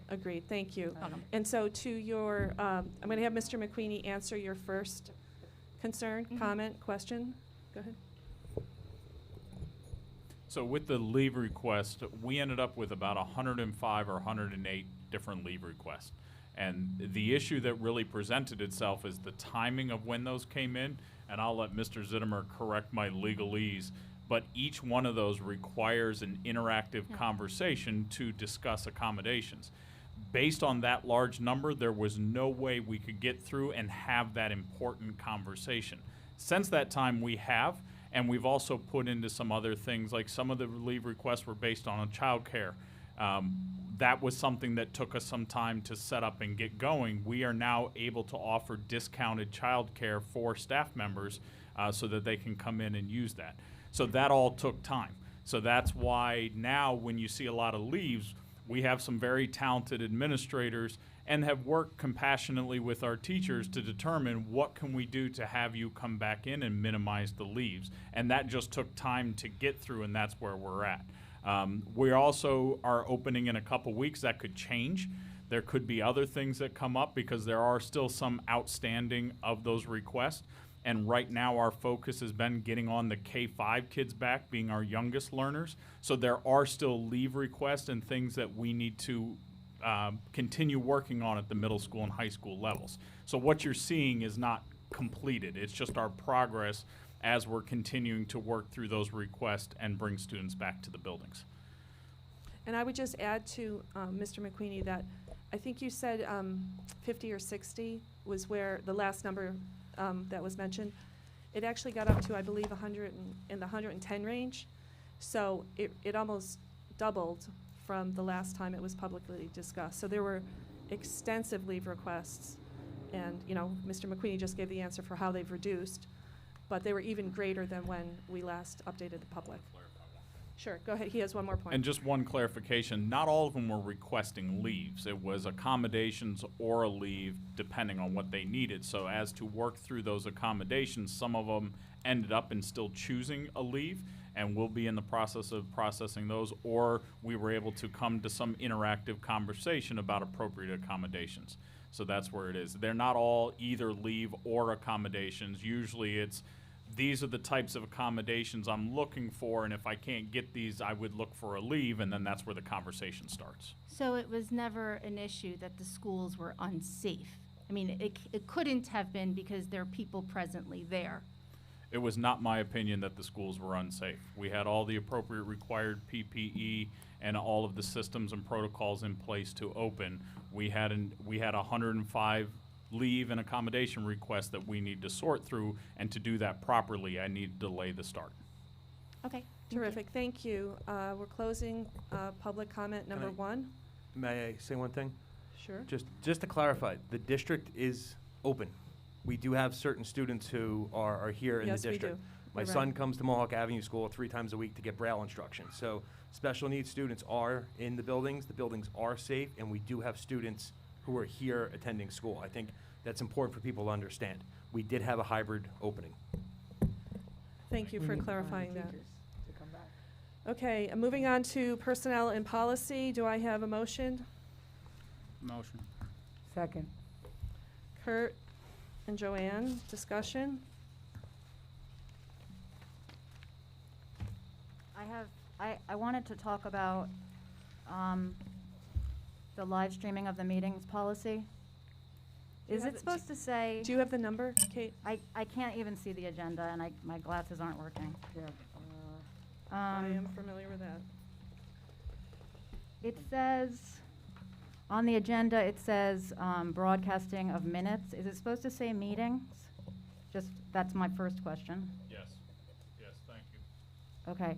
B: Agreed, thank you.
Q: Welcome.
B: And so to your, I'm going to have Mr. McQueenie answer your first concern, comment, question. Go ahead.
C: So with the leave request, we ended up with about 105 or 108 different leave requests. And the issue that really presented itself is the timing of when those came in, and I'll let Mr. Zittimer correct my legalese, but each one of those requires an interactive conversation to discuss accommodations. Based on that large number, there was no way we could get through and have that important conversation. Since that time, we have, and we've also put into some other things, like some of the leave requests were based on childcare. That was something that took us some time to set up and get going. We are now able to offer discounted childcare for staff members so that they can come in and use that. So that all took time. So that's why now when you see a lot of leaves, we have some very talented administrators and have worked compassionately with our teachers to determine what can we do to have you come back in and minimize the leaves. And that just took time to get through, and that's where we're at. We also are opening in a couple weeks. That could change. There could be other things that come up because there are still some outstanding of those requests. And right now our focus has been getting on the K-5 kids back, being our youngest learners. So there are still leave requests and things that we need to continue working on at the middle school and high school levels. So what you're seeing is not completed. It's just our progress as we're continuing to work through those requests and bring students back to the buildings.
B: And I would just add to Mr. McQueenie that I think you said 50 or 60 was where the last number that was mentioned. It actually got up to, I believe, 100 in the 110 range. So it almost doubled from the last time it was publicly discussed. So there were extensive leave requests. And, you know, Mr. McQueenie just gave the answer for how they've reduced. But they were even greater than when we last updated the public. Sure, go ahead. He has one more point.
C: And just one clarification, not all of them were requesting leaves. It was accommodations or a leave depending on what they needed. So as to work through those accommodations, some of them ended up in still choosing a leave, and we'll be in the process of processing those, or we were able to come to some interactive conversation about appropriate accommodations. So that's where it is. They're not all either leave or accommodations. Usually it's, these are the types of accommodations I'm looking for, and if I can't get these, I would look for a leave, and then that's where the conversation starts.
Q: So it was never an issue that the schools were unsafe. I mean, it couldn't have been because there are people presently there.
C: It was not my opinion that the schools were unsafe. We had all the appropriate required PPE and all of the systems and protocols in place to open. We had 105 leave and accommodation requests that we need to sort through, and to do that properly, I need to delay the start.
Q: Okay.
B: Terrific, thank you. We're closing public comment number 1.
L: May I say one thing?
B: Sure.
L: Just to clarify, the district is open. We do have certain students who are here in the district.
B: Yes, we do.
L: My
B: You're
L: son
B: right.
L: comes to Mohawk Avenue School 3 times a week to get Braille instruction. So special needs students are in the buildings are safe, and we do have students who are here attending school. I think that's important for people to understand. We did have a hybrid opening.
B: Thank you
D: We
B: for
D: need
B: clarifying that.
D: teachers to come back.
B: Okay, moving on to personnel and policy. Do I have a motion?
F: Motion.
D: Second.
B: Kurt and Joanne, discussion?
E: I wanted to talk about the live streaming of the meetings policy. Is it supposed to say?
B: Do you have the number, Kate?
E: I can't even see the agenda, and my glasses aren't working.
D: Yeah.
B: I am familiar with that.
E: It says, on the agenda, it says broadcasting of minutes. Is it supposed to say meetings? That's my first question.
C: Yes, thank you.
E: Okay.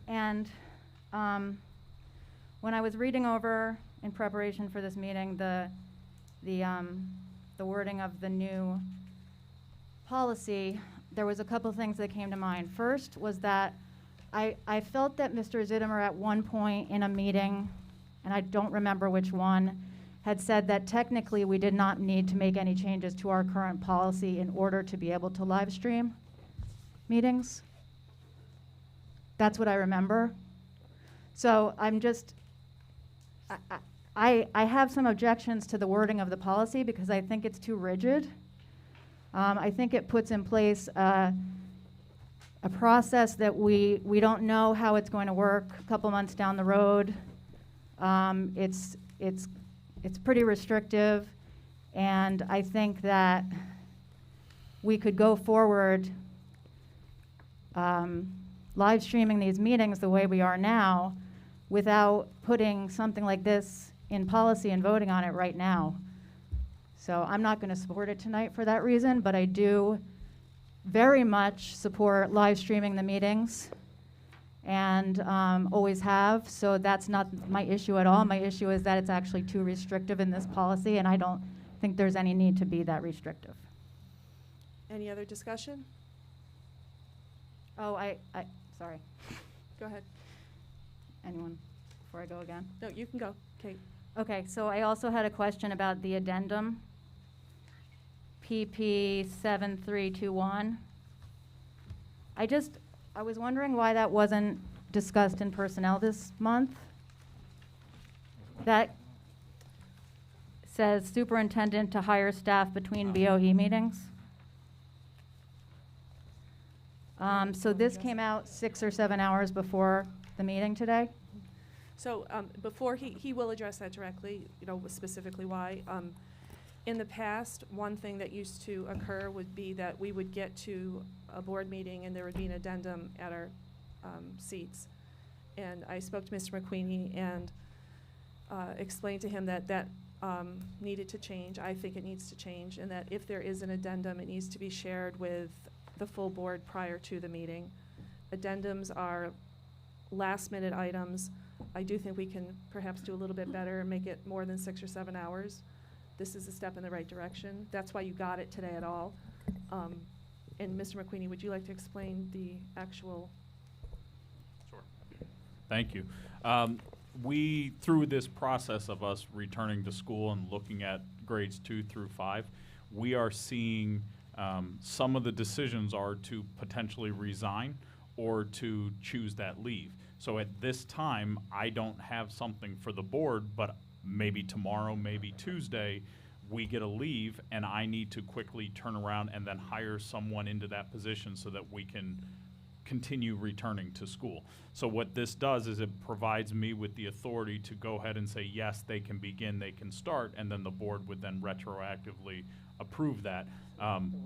E: And when I was reading over in preparation for this meeting, the wording of the new policy, there was a couple things that came to mind. First was that I felt that Mr. Zittimer at one point in a meeting, and I don't remember which one, had said that technically we did not need to make any changes to our current policy in order to be able to live stream meetings. That's what I remember. So I'm just, I have some objections to the wording of the policy because I think it's too rigid. I think it puts in place a process that we don't know how it's going to work a couple months down the road. It's pretty restrictive, and I think that we could go forward live streaming these meetings the way we are now without putting something like this in policy and voting on it right now. So I'm not going to support it tonight for that reason, but I do very much support live streaming the meetings and always have. So that's not my issue at all. My issue is that it's actually too restrictive in this policy, and I don't think there's any need to be that restrictive.
B: Any other discussion?
E: Oh, sorry.
B: Go ahead.
E: Anyone, before I go again?
B: No, you can go, Kate.
E: Okay, so I also had a question about the addendum, PP 7321. I was wondering why that wasn't discussed in personnel this month. That says superintendent to hire staff between BOE meetings. So this came out 6 or 7 hours before the meeting today.
B: So before he will address that directly, specifically why. In the past, one thing that used to occur would be that we would get to a board meeting and there would be an addendum at our seats. And I spoke to Mr. McQueenie and explained to him that that needed to change. I think it needs to change, and that if there is an addendum, it needs to be shared with the full board prior to the meeting. Addendums are last-minute items. I do think we can perhaps do a little bit better and make it more than 6 or 7 hours. This is a step in the right direction. That's why you got it today at all. And Mr. McQueenie, would you like to explain the actual?
C: Sure. Thank you. We, through this process of us returning to school and looking at grades 2 through 5, we are seeing some of the decisions are to potentially resign or to choose that leave. So at this time, I don't have something for the board, but maybe tomorrow, maybe Tuesday, we get a leave and I need to quickly turn around and then hire someone into that position so that we can continue returning to school. So what this does is it provides me with the authority to go ahead and say, yes, they can begin, they can start, and then the board would then retroactively approve that.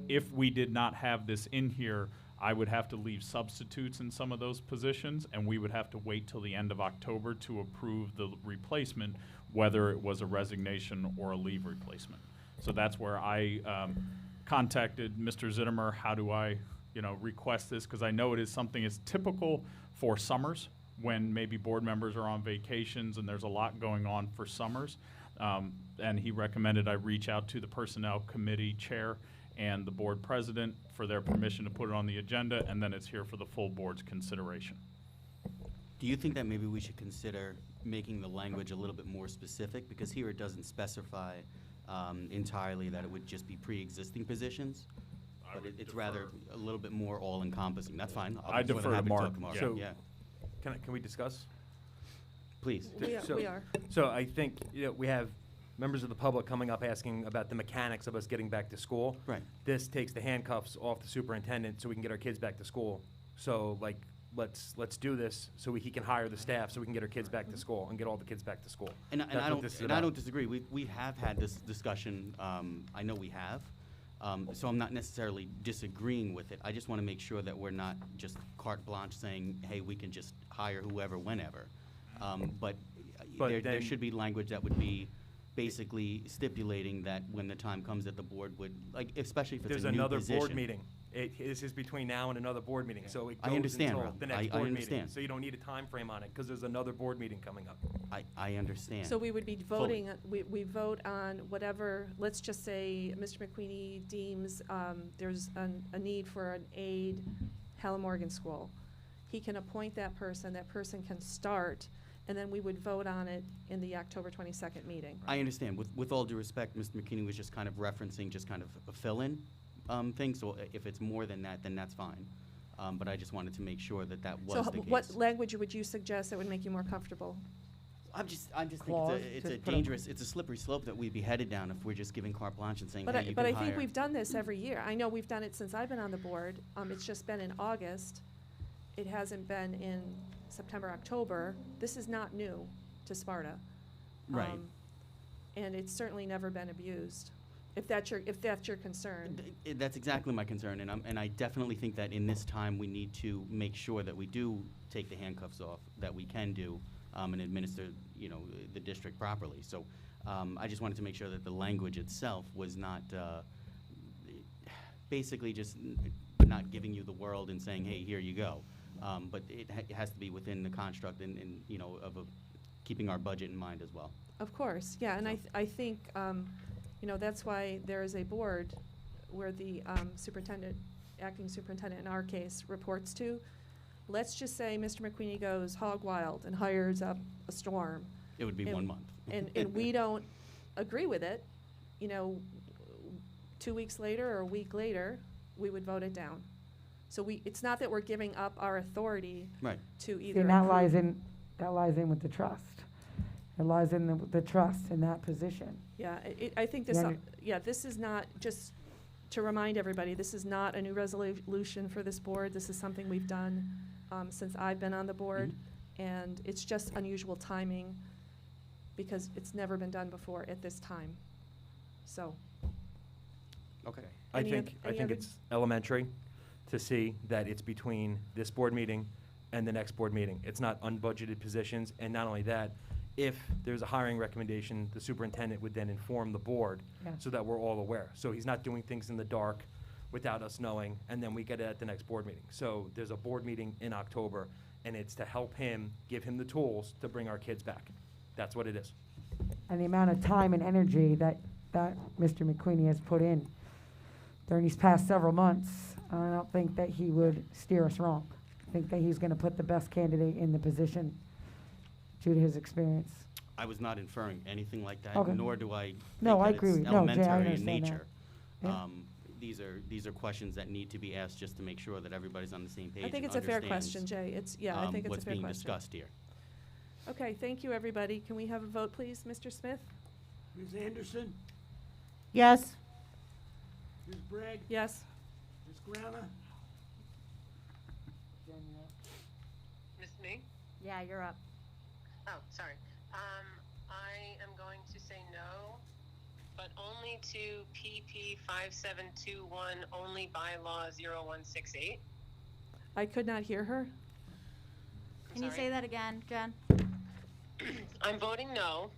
C: If we did not have this in here, I would have to leave substitutes in some of those positions, and we would have to wait till the end of October to approve the replacement, whether it was a resignation or a leave replacement. So that's where I contacted Mr. Zittimer. How do I, request this? Because I know it is something that's typical for summers when maybe board members are on vacations and there's a lot going on for summers. And he recommended I reach out to the Personnel Committee Chair and the board president for their permission to put it on the agenda, and then it's here for the full board's consideration.
G: Do you think that maybe we should consider making the language a little bit more specific? Because here it doesn't specify entirely that it would just be pre-existing positions, but it's rather a little bit more all-encompassing. That's fine.
C: I defer to Mark.
L: So,
G: Yeah.
L: Can we discuss?
G: Please.
B: We are.
L: So I think we have members of the public coming up asking about the mechanics of us getting back to school.
G: Right.
L: This takes the handcuffs off the superintendent so we can get our kids back to school. So let's do this so he can hire the staff so we can get our kids back to school and get all the kids back to school.
G: And
L: That's
G: I
L: what this is
G: don't
L: about.
G: disagree. We have had this discussion. I know we have. So I'm not necessarily disagreeing with it. I just want to make sure that we're not just carte blanche saying, hey, we can just hire whoever whenever. But there should be language that would be basically stipulating that when the time comes that the board would, especially if it's
L: There's
G: a new
L: another
G: position.
L: board meeting. This is between now and another board meeting, so it
G: I
L: goes
G: understand,
L: until
G: Ralph.
L: the next
G: I
L: board meeting.
G: understand.
L: So you don't need a time frame on it, because there's another board meeting coming up.
G: I understand.
B: So we would be voting, we vote on whatever, let's just say Mr. McQueenie deems there's a need for an aide, Helen Morgan School. He can appoint that person can start, and then we would vote on it in the October 22nd meeting.
G: I understand. With all due respect, Mr. McKinney was just kind of referencing just kind of a fill-in thing. So if it's more than that, then that's fine. But I just wanted to make sure that that
B: So
G: was the case.
B: what language would you suggest that would make you more comfortable?
G: I just think
D: Clause,
G: it's
D: just
G: a
D: put a-
G: dangerous, it's a slippery slope that we'd be headed down if we're just giving carte blanche and saying,
B: But
G: hey,
B: I,
G: you
B: but
G: can
B: I think
G: hire.
B: we've done this every year. I know we've done it since I've been on the board. It's just been in August. It hasn't been in September, October. This is not new to Sparta.
G: Right.
B: And it's certainly never been abused, if that's your concern.
G: That's exactly my concern, and I definitely think that in this time, we need to make sure that we do take the handcuffs off, that we can do, and administer, the district properly. So, I just wanted to make sure that the language itself was not, basically just not giving you the world and saying, hey, here you go. But it has to be within the construct and keeping our budget in mind as well.
B: Of course, yeah, and I think, that's why there is a board where the superintendent, acting superintendent in our case, reports to. Let's just say Mr. McQueenie goes hog wild and hires up a storm.
G: It would be
B: and-
G: 1 month.
B: And we don't agree with it, 2 weeks later or a week later, we would vote it down. So it's not that we're giving up our authority
G: Right.
B: to
D: See,
B: either.
D: and that lies
B: approve-
D: in with the trust. It lies in the trust in that position.
B: Yeah, I think this,
D: Yeah, and
B: this is not, just to remind everybody, this is not a new resolution for this board. This is something we've done since I've been on the board. And it's just unusual timing because it's never been done before at this time. So,
G: Okay.
L: I
B: Any
L: think,
B: oth-
L: I
B: any
L: think
B: other-
L: it's elementary to see that it's between this board meeting and the next board meeting. It's not unbudgeted positions, and not only that, if there's a hiring recommendation, the superintendent would then inform the board
D: Yeah.
L: so that we're all aware. So he's not doing things in the dark without us knowing, and then we get it at the next board meeting. So there's a board meeting in October, and it's to help him, give him the tools to bring our kids back. That's what it is.
D: And the amount of time and energy that Mr. McQueenie has put in during these past several months, I don't think that he would steer us wrong. I think that he's going to put the best candidate in the position due to his experience.
G: I was not inferring anything like that,
D: Okay.
G: nor do I think
D: No, I
G: that
D: agree
G: it's
D: with you. No, Jay, I
G: elementary in
D: understand that.
G: nature.
D: Yeah.
G: These are questions that need to be asked just to make sure that everybody's on the same page.
B: I think
G: and
B: it's a fair
G: understands,
B: question, Jay. I think it's a
G: what's
B: fair
G: being
B: question.
G: discussed here.
B: Okay, thank you, everybody. Can we have a vote, please? Mr. Smith?
J: Ms. Anderson,
H: Yes.
J: Ms. Bragg,
B: Yes?
J: Ms. Grana,
K: Miss me?
E: Yeah, you're up.
K: Oh, sorry. I am going to say no, but only to PP 5721, only bylaw 0168.
B: I could not hear her.
E: Can you say that again, Jen?
K: I'm voting no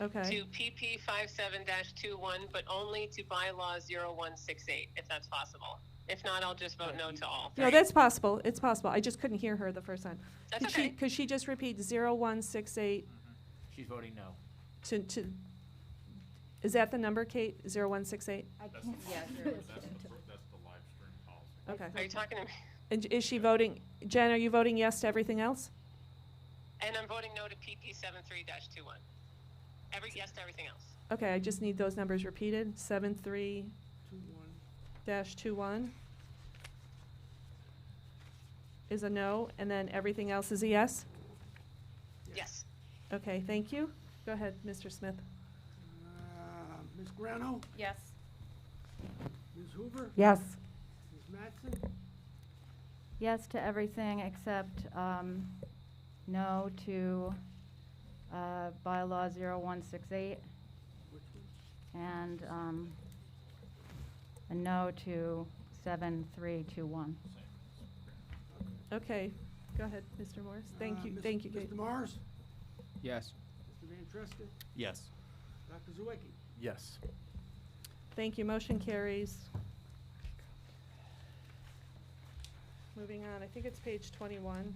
B: Okay.
K: to PP 57-21, but only to bylaw 0168, if that's possible. If not, I'll just vote no to all.
B: No, that's possible. It's possible. I just couldn't hear her the first time.
K: That's okay.
B: Could she just repeat 0168
A: She's voting no.
B: to, is that the number, Kate? 0168?
E: I
C: That's
E: can't.
C: the-
E: Yeah,
C: that's the live stream policy.
B: Okay.
K: Are you talking to me?
B: And is she voting, Jen, are you voting yes to everything else?
K: And I'm voting no to PP 73-21. Yes to everything else.
B: Okay, I just need those numbers repeated. 73-21 is a no, and then everything else is a yes?
K: Yes.
B: Okay, thank you. Go ahead, Mr. Smith.
J: Ms. Grano,
I: Yes.
J: Ms. Hoover,
D: Yes.
J: Ms. Mattson,
E: Yes to everything except no to bylaw 0168
J: which one?
E: and a no to 7321.
B: Okay, go ahead, Mr. Morris. Thank you, thank you, Kate.
J: Mr. Mars,
F: Yes.
J: Mr. Van Treska,
G: Yes.
J: Dr. Zawicki.
L: Yes.
B: Thank you, motion carries. Moving on, I think it's page 21.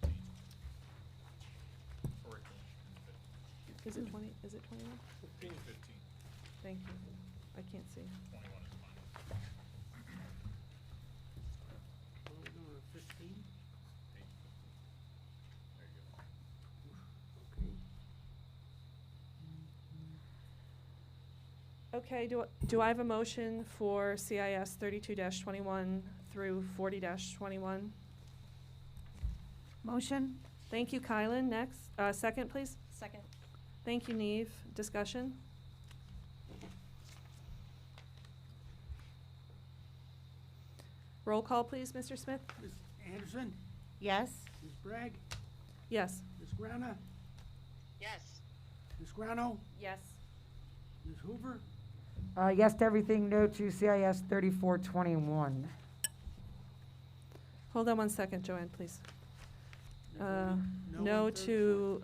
C: 15. 14 and 15.
B: Is it 20, is it 21?
C: 15. 15.
B: Thank you. I can't see.
C: 21 is fine.
J: What are we doing, a 15?
C: 8, 15. There you go.
J: Okay.
B: Okay, do I have a motion for CIS 32-21 through through 40-21.
D: Motion?
B: Thank you, Kylan. Next, second, please.
I: Second.
B: Thank you, Neve. Discussion? Roll call, please, Mr. Smith.
J: Ms. Anderson?
H: Yes.
J: Ms. Bragg?
B: Yes.
J: Ms. Grana?
K: Yes.
J: Ms. Grano?
I: Yes.
J: Ms. Hoover?
D: Yes to everything, no to CIS 3421.
B: Hold on one second, Joanne, please.
J: No
B: No
J: on
B: to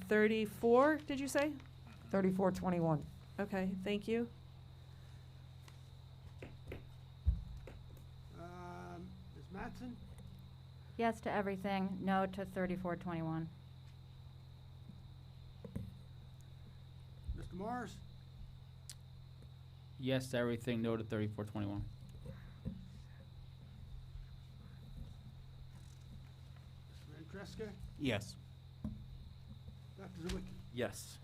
B: 34, did you say?
D: 3421.
B: Okay, thank you.
J: Ms. Mattson?
E: Yes to everything, no to 3421.
J: Mr. Morris?
F: Yes to everything, no to 3421.
J: Mr. Ventresca?
G: Yes.
J: Dr. Zawicki?
L: Yes.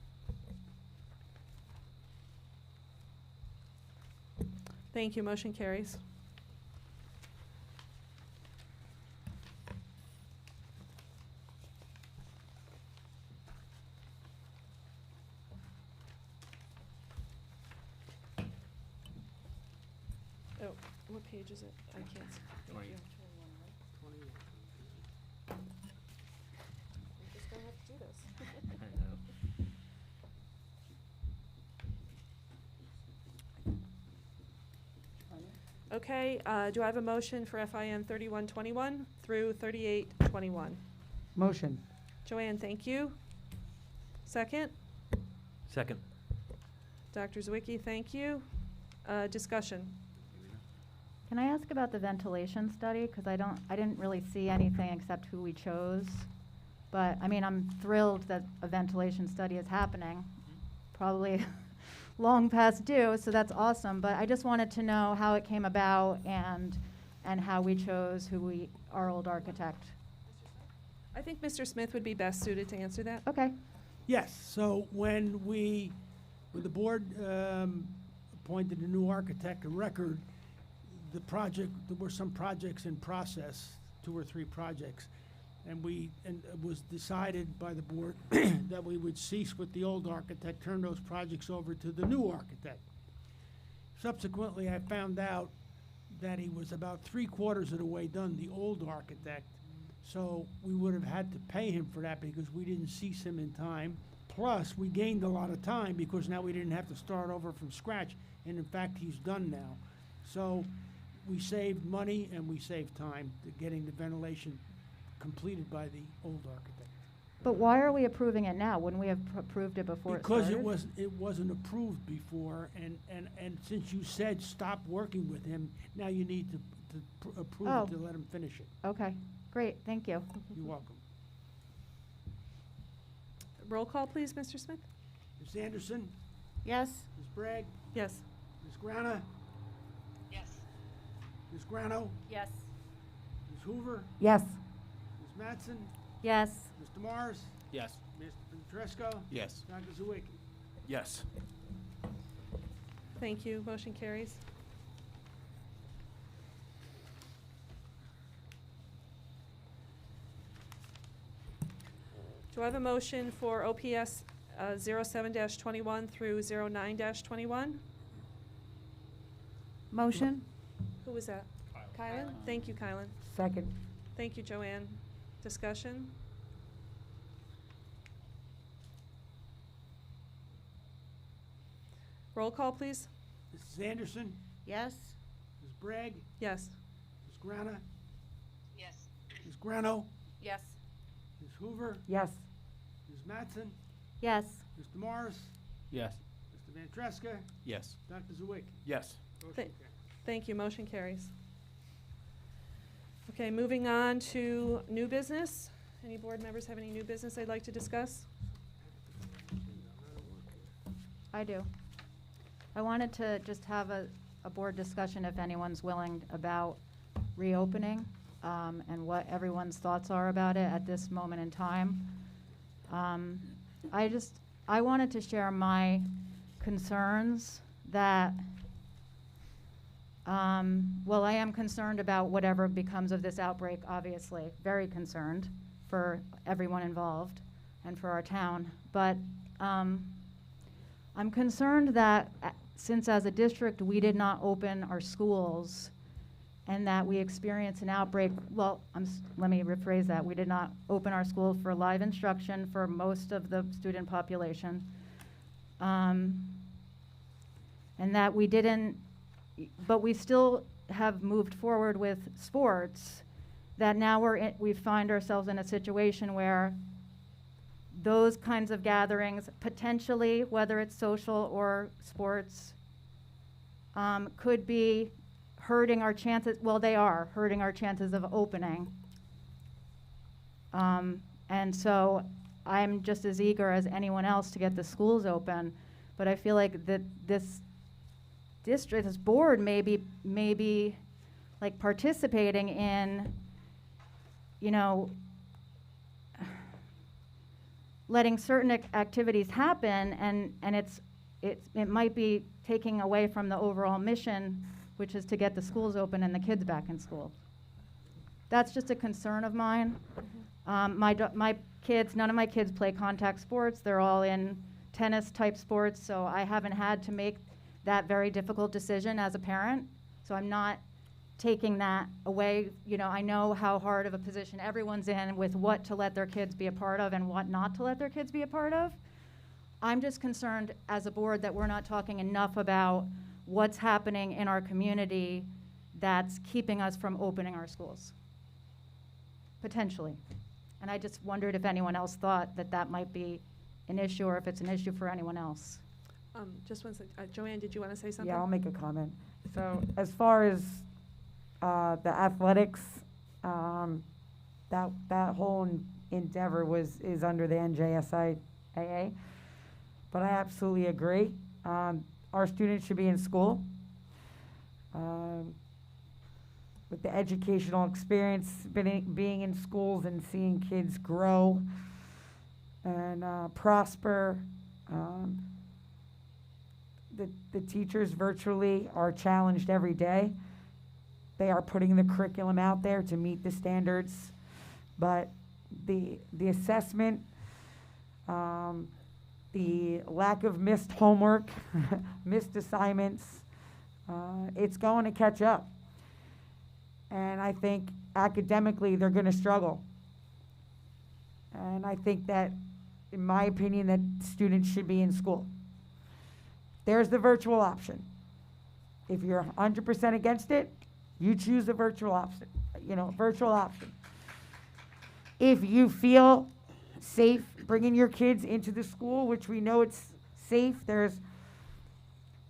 B: Thank you, motion carries. Oh, what page is it? I can't see. Thank you. I'm just gonna have to do this. Okay, do I have a motion for FIN 3121 through 3821?
D: Motion.
B: Joanne, thank you. Second?
L: Second.
B: Dr. Zawicki, thank you. Discussion.
E: Can I ask about the ventilation study? Because I didn't really see anything except who we chose. But, I mean, I'm thrilled that a ventilation study is happening. Probably long past due, so that's awesome. But I just wanted to know how it came about and how we chose our old architect.
B: I think Mr. Smith would be best suited to answer that.
E: Okay.
J: Yes, so when the board appointed a new architect of record, there were some projects in process, 2 or 3 projects, and it was decided by the board that we would cease with the old architect, turn those projects over to the new architect. Subsequently, I found out that he was about 3/4 of the way done, the old architect, so we would have had to pay him for that because we didn't cease him in time. Plus, we gained a lot of time because now we didn't have to start over from scratch, and in fact, he's done now. So we saved money and we saved time to getting the ventilation completed by the old architect.
E: But why are we approving it now? Wouldn't we have approved it before it
J: Because
E: started?
J: it wasn't approved before, and since you said stop working with him, now you need to approve
E: Oh.
J: it to let him finish it.
E: Okay, great, thank you.
J: You're welcome.
B: Roll call, please, Mr. Smith.
J: Ms. Anderson?
H: Yes.
J: Ms. Bragg?
B: Yes.
J: Ms. Grana?
K: Yes.
J: Ms. Grano?
I: Yes.
J: Ms. Hoover?
D: Yes.
J: Ms. Mattson?
E: Yes.
J: Mr. Morris?
F: Yes.
J: Mr. Ventresco?
G: Yes.
J: Dr. Zawicki?
L: Yes.
B: Thank you, motion carries. Do I have a motion for OPS 07-21 through 09-21?
D: Motion.
B: Who was that? Kylan? Thank you, Kylan.
D: Second.
B: Thank you, Joanne. Discussion? Roll call, please.
J: Mrs. Anderson?
H: Yes.
J: Ms. Bragg?
B: Yes.
J: Ms. Grana?
K: Yes.
J: Ms. Grano?
I: Yes.
J: Ms. Hoover?
D: Yes.
J: Ms. Mattson?
E: Yes.
J: Mr. Morris?
F: Yes.
J: Mr. Ventresca?
G: Yes.
J: Dr. Zawicki?
L: Yes.
J: Motion
B: Th-
J: carries.
B: Thank you, motion carries. Okay, moving on to new business. Any board members have any new business they'd like to discuss?
E: I do. I wanted to just have a board discussion if anyone's willing about reopening, and what everyone's thoughts are about it at this moment in time. I wanted to share my concerns that Well, I am concerned about whatever becomes of this outbreak, obviously, very concerned for everyone involved and for our town. But I'm concerned that since as a district we did not open our schools and that we experienced an outbreak, well, let me rephrase that. We did not open our schools for live instruction for most of the student population. And that we didn't, but we still have moved forward with sports, that now we find ourselves in a situation where those kinds of gatherings, potentially, whether it's social or sports, could be hurting our chances. Well, they are hurting our chances of opening. And so I'm just as eager as anyone else to get the schools open, but I feel like that this district, this board may be like participating in, you know, letting certain activities happen, and it might be taking away from the overall mission, which is to get the schools open and the kids back in school. That's just a concern of mine. My kids, none of my kids play contact sports. They're all in tennis type sports, so I haven't had to make that very difficult decision as a parent. So I'm not taking that away. You know, I know how hard of a position everyone's in with what to let their kids be a part of and what not to let their kids be a part of. I'm just concerned as a board that we're not talking enough about what's happening in our community that's keeping us from opening our schools, potentially. And I just wondered if anyone else thought that that might be an issue, or if it's an issue for anyone else.
B: Just one second. Joanne, did you want to say something?
D: Yeah, I'll make a comment. So as far as the athletics, that whole endeavor is under the NJSIAA. But I absolutely agree. Our students should be in school. With the educational experience, being in schools and seeing kids grow and prosper. The teachers virtually are challenged every day. They are putting the curriculum out there to meet the standards, but the assessment, the lack of missed homework, missed assignments, it's going to catch up. And I think academically they're going to struggle. And I think that, in my opinion, that students should be in school. There's the virtual option. If you're 100% against it, you choose the virtual option. Virtual option. If you feel safe bringing your kids into the school, which we know it's safe,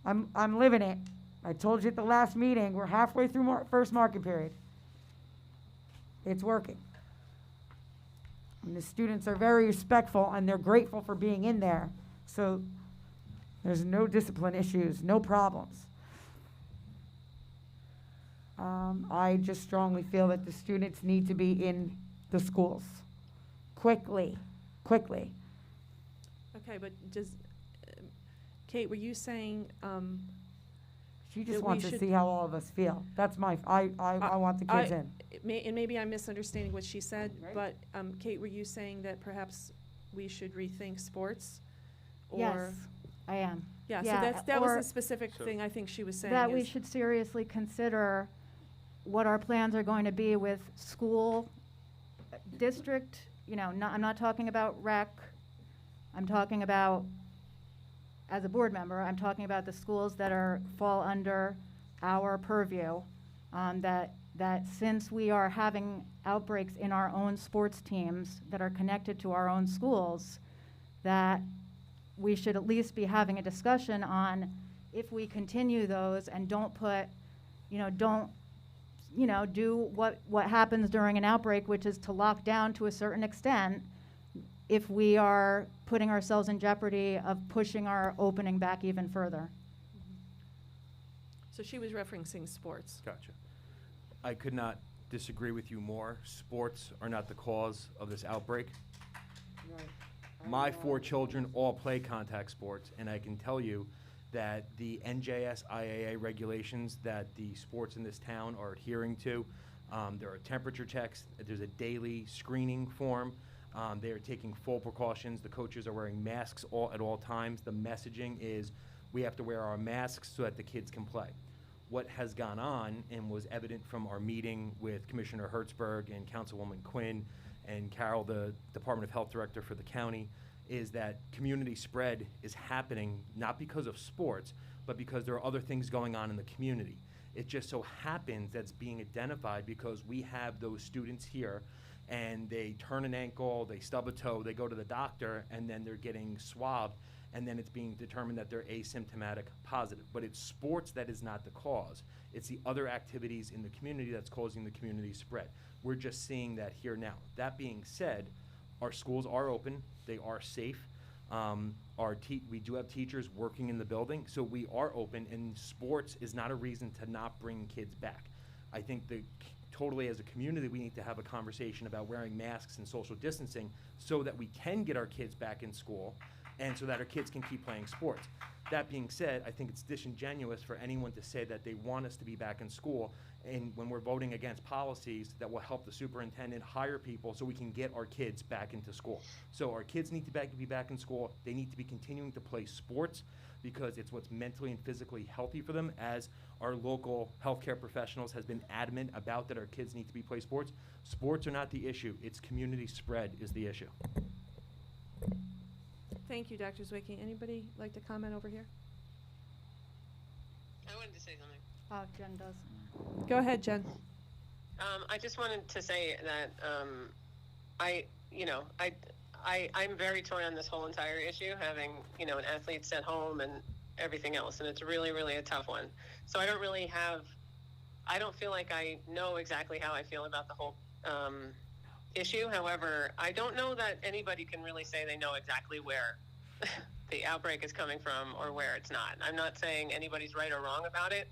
D: I'm living it. I told you at the last meeting, we're halfway through first market period. It's working. And the students are very respectful, and they're grateful for being in there. So there's no discipline issues, no problems. I just strongly feel that the students need to be in the schools quickly.
B: Okay, but Kate, were you saying?
D: She just wants to see how all of us feel. That's I want the kids in.
B: And maybe I'm misunderstanding what she said, right. But Kate, were you saying that perhaps we should rethink sports? Or
E: yes, I am.
B: Yeah, so that was a specific thing I think she was saying.
E: That we should seriously consider what our plans are going to be with school, district, I'm not talking about rec. I'm talking about, as a board member, I'm talking about the schools that fall under our purview, that since we are having outbreaks in our own sports teams that are connected to our own schools, that we should at least be having a discussion on if we continue those and don't do what happens during an outbreak, which is to lock down to a certain extent, if we are putting ourselves in jeopardy of pushing our opening back even further.
B: So she was referencing sports.
L: Gotcha. I could not disagree with you more. Sports are not the cause of this outbreak. Right. My 4 children all play contact sports, and I can tell you that the NJS IAA regulations that the sports in this town are adhering to, there are temperature checks, there's a daily screening form. They are taking full precautions. The coaches are wearing masks at all times. The messaging is we have to wear our masks so that the kids can play. What has gone on and was evident from our meeting with Commissioner Hertzberg and Councilwoman Quinn and Carol, the Department of Health Director for the county, is that community spread is happening not because of sports, but because there are other things going on in the community. It just so happens that's being identified because we have those students here and they turn an ankle, they stub a toe, they go to the doctor, and then they're getting swabbed, and then it's being determined that they're asymptomatic positive. But it's sports that is not the cause. It's the other activities in the community that's causing the community spread. We're just seeing that here now. That being said, our schools are open, they are safe. We do have teachers working in the building, so we are open, and sports is not a reason to not bring kids back. I think totally as a community, we need to have a conversation about wearing masks and social distancing so that we can get our kids back in school and so that our kids can keep playing sports. That being said, I think it's disingenuous for anyone to say that they want us to be back in school, and when we're voting against policies that will help the superintendent hire people so we can get our kids back into school. So our kids need to be back in school. They need to be continuing to play sports because it's what's mentally and physically healthy for them, as our local healthcare professionals has been adamant about that our kids need to be play sports. Sports are not the issue. It's community spread is the issue.
B: Thank you, Dr. Zwicky. Anybody like to comment over here?
K: I wanted to say something.
E: Jen does.
B: Go ahead, Jen.
K: I just wanted to say that I'm very torn on this whole entire issue, having, an athletes at home and everything else, and it's really, really a tough one. So I don't feel like I know exactly how I feel about the whole issue. However, I don't know that anybody can really say they know exactly where the outbreak is coming from or where it's not. I'm not saying anybody's right or wrong about it.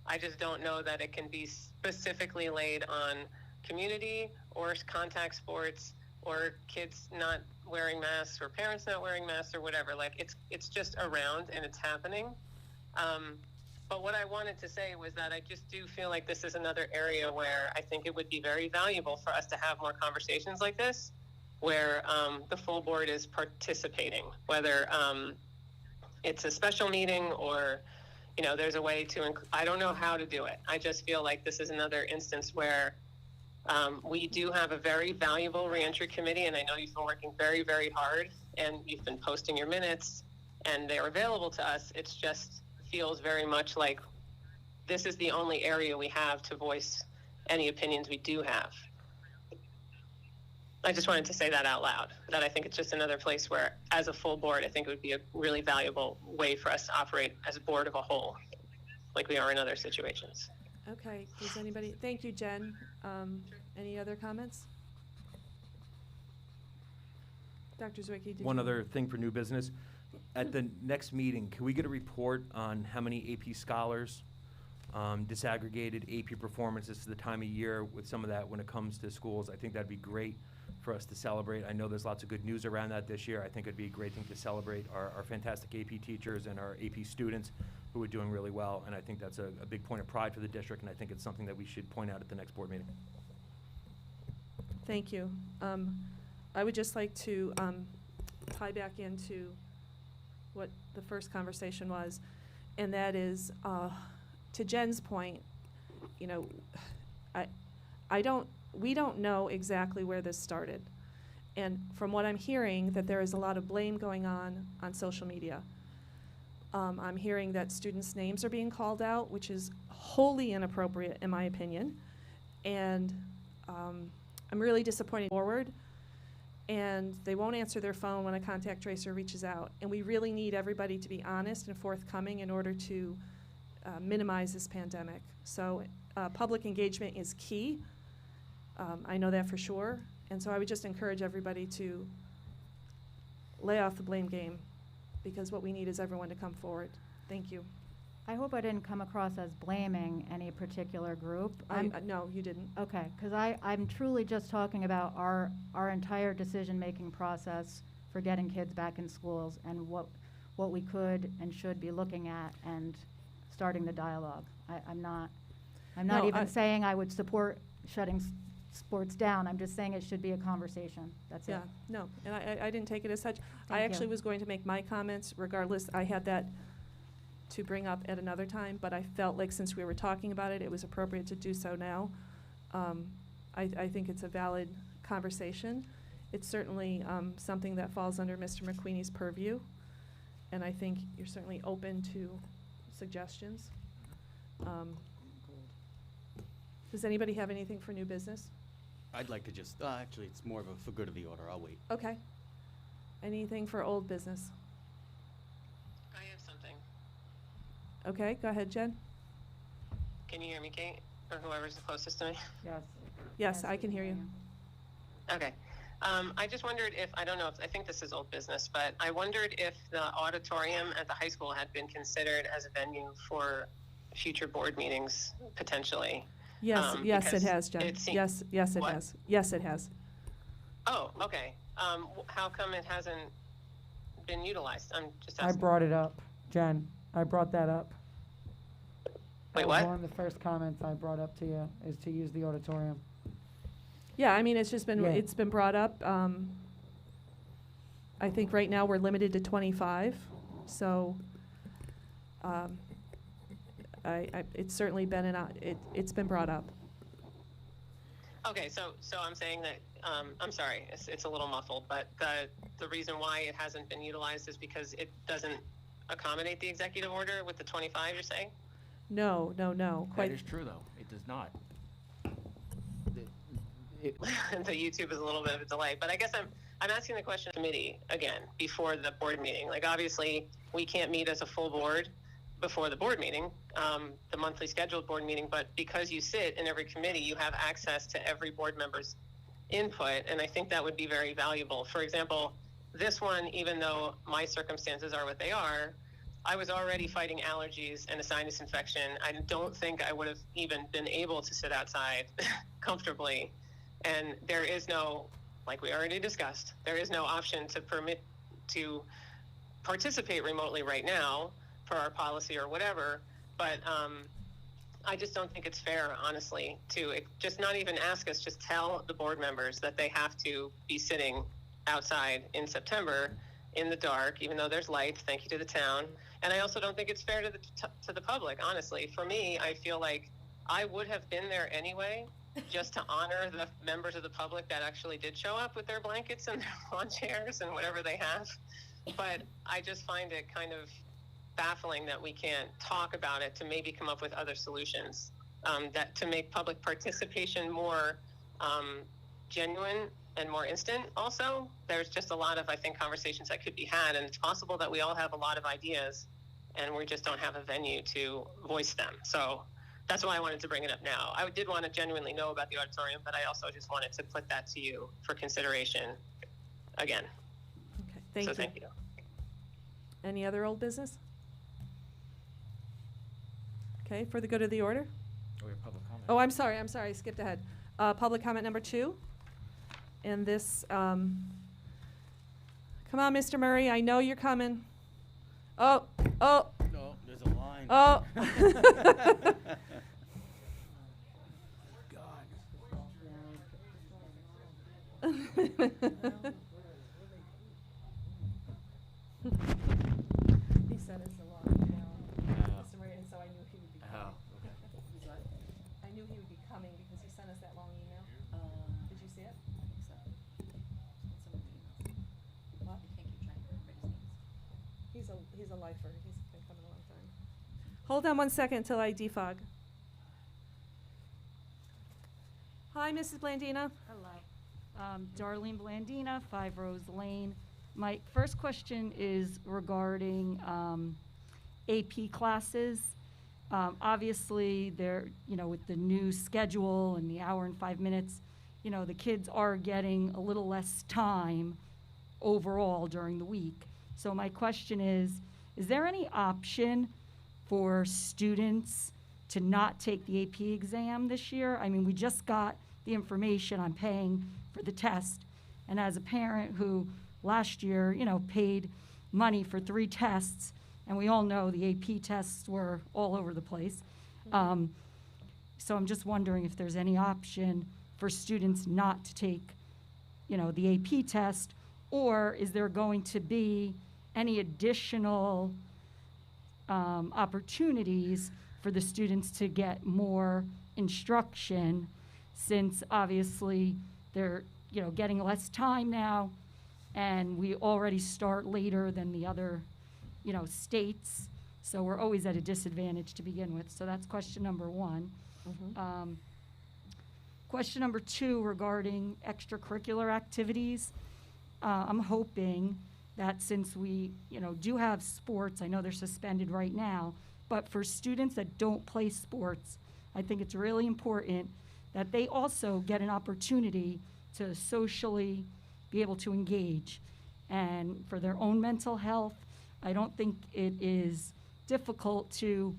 K: I just don't know that it can be specifically laid on community or contact sports or kids not wearing masks or parents not wearing masks or whatever. Like, it's just around and it's happening. But what I wanted to say was that I just do feel like this is another area where I think it would be very valuable for us to have more conversations like this, where the full board is participating, whether it's a special meeting or, there's a way to, I don't know how to do it. I just feel like this is another instance where we do have a very valuable reentry committee, and I know you've been working very, very hard, and you've been posting your minutes, and they're available to us. It's just feels very much like this is the only area we have to voice any opinions we do have. I just wanted to say that out loud, that I think it's just another place where, as a full board, I think it would be a really valuable way for us to operate as a board of a whole, like we are in other situations.
B: Okay, does anybody, thank you, Jen. Any other comments? Dr. Zwicky, did
L: One
B: you?
L: other thing for new business. At the next meeting, can we get a report on how many AP scholars, disaggregated AP performances to the time of year with some of that when it comes to schools? I think that'd be great for us to celebrate. I know there's lots of good news around that this year. I think it'd be a great thing to celebrate our fantastic AP teachers and our AP students who are doing really well, and I think that's a big point of pride for the district, and I think it's something that we should point out at the next board meeting.
B: Thank you. I would just like to tie back into what the first conversation was, and that is, to Jen's point, we don't know exactly where this started. And from what I'm hearing, that there is a lot of blame going on social media. I'm hearing that students' names are being called out, which is wholly inappropriate in my opinion. And I'm really disappointed forward. And they won't answer their phone when a contact tracer reaches out. And we really need everybody to be honest and forthcoming in order to minimize this pandemic. So public engagement is key. I know that for sure. And so I would just encourage everybody to lay off the blame game, because what we need is everyone to come forward. Thank you.
E: I hope I didn't come across as blaming any particular group.
B: No, you didn't.
E: Okay, because I'm truly just talking about our entire decision-making process for getting kids back in schools and what we could and should be looking at and starting the dialogue. I'm not
B: No,
E: even
B: I-
E: saying I would support shutting sports down. I'm just saying it should be a conversation. That's it.
B: Yeah, no, and I didn't take it as such. I
E: Thank you.
B: actually was going to make my comments regardless. I had that to bring up at another time, but I felt like since we were talking about it, it was appropriate to do so now. I think it's a valid conversation. It's certainly something that falls under Mr. McQueenie's purview, and I think you're certainly open to suggestions. Does anybody have anything for new business?
G: I'd like to just, actually, it's more of a for good of the order. I'll wait.
B: Okay. Anything for old business?
K: I have something.
B: Okay, go ahead, Jen.
K: Can you hear me, Kate? Or whoever's the closest to me?
D: Yes.
B: Yes, I can hear you.
K: Okay. I just wondered if, I don't know if, I think this is old business, but I wondered if the auditorium at the high school had been considered as a venue for future board meetings, potentially.
B: Yes, yes, it
K: because
B: has, Jen.
K: it seem-
B: Yes, yes, it
K: What?
B: has. Yes, it has.
K: Oh, okay. How come it hasn't been utilized? I'm just
D: I
K: asking.
D: brought it up, Jen. I brought that up.
K: Wait,
D: That was
K: what?
D: one of the first comments I brought up to you, is to use the auditorium.
B: Yeah, I mean, it's just been,
D: Yeah.
B: it's been brought up. I think right now we're limited to 25, so it's certainly been it's been brought up.
K: Okay, so I'm saying that, I'm sorry, it's a little muffled, but the reason why it hasn't been utilized is because it doesn't accommodate the executive order with the 25, you're saying?
B: No, no, no.
A: That
B: Quite.
A: is true, though. It does not.
K: The YouTube is a little bit of a delay, but I guess I'm asking the question committee again before the board meeting. Like, obviously, we can't meet as a full board before the board meeting, the monthly scheduled board meeting, but because you sit in every committee, you have access to every board member's input, and I think that would be very valuable. For example, this one, even though my circumstances are what they are, I was already fighting allergies and a sinus infection. I don't think I would have even been able to sit outside comfortably. And there is no, like we already discussed, there is no option to permit to participate remotely right now for our policy or whatever. But I just don't think it's fair, honestly, to just not even ask us, just tell the board members that they have to be sitting outside in September in the dark, even though there's lights, thank you to the town. And I also don't think it's fair to the public, honestly. For me, I feel like I would have been there anyway, just to honor the members of the public that actually did show up with their blankets and their lawn chairs and whatever they have. But I just find it kind of baffling that we can't talk about it to maybe come up with other solutions, that to make public participation more genuine and more instant. Also, there's just a lot of, I think, conversations that could be had, and it's possible that we all have a lot of ideas and we just don't have a venue to voice them. So that's why I wanted to bring it up now. I did want to genuinely know about the auditorium, but I also just wanted to put that to you for consideration again.
B: Okay,
K: So
B: thank you.
K: thank you.
B: Any other old business? Okay, for the good of the order?
A: Oh, we have public comment.
B: Oh, I'm sorry, I skipped ahead. Public comment number 2. And this, come on, Mr. Murray, I know you're coming. Oh.
G: No, there's a line.
B: Oh. He sent us a long email, Mr. Murray, and so I knew he would be coming. I knew he would be coming because he sent us that long email. Did you see it? What? He's a lifer. He's been coming a long time. Hold on one second until I defog. Hi, Mrs. Blandina.
P: Hello. Darlene Blandina, 5 Rose Lane. My first question is regarding AP classes. Obviously, they're, with the new schedule and the hour and 5 minutes, the kids are getting a little less time overall during the week. So my question is there any option for students to not take the AP exam this year? I mean, we just got the information on paying for the test. And as a parent who last year, paid money for 3 tests, and we all know the AP tests were all over the place. So I'm just wondering if there's any option for students not to take, the AP test, or is there going to be any additional opportunities for the students to get more instruction, since obviously they're, getting less time now, and we already start later than the other, states, so we're always at a disadvantage to begin with. So that's question number 1. Question number 2 regarding extracurricular activities. I'm hoping that since we, do have sports, I know they're suspended right now, but for students that don't play sports, I think it's really important that they also get an opportunity to socially be able to engage. And for their own mental health, I don't think it is difficult to,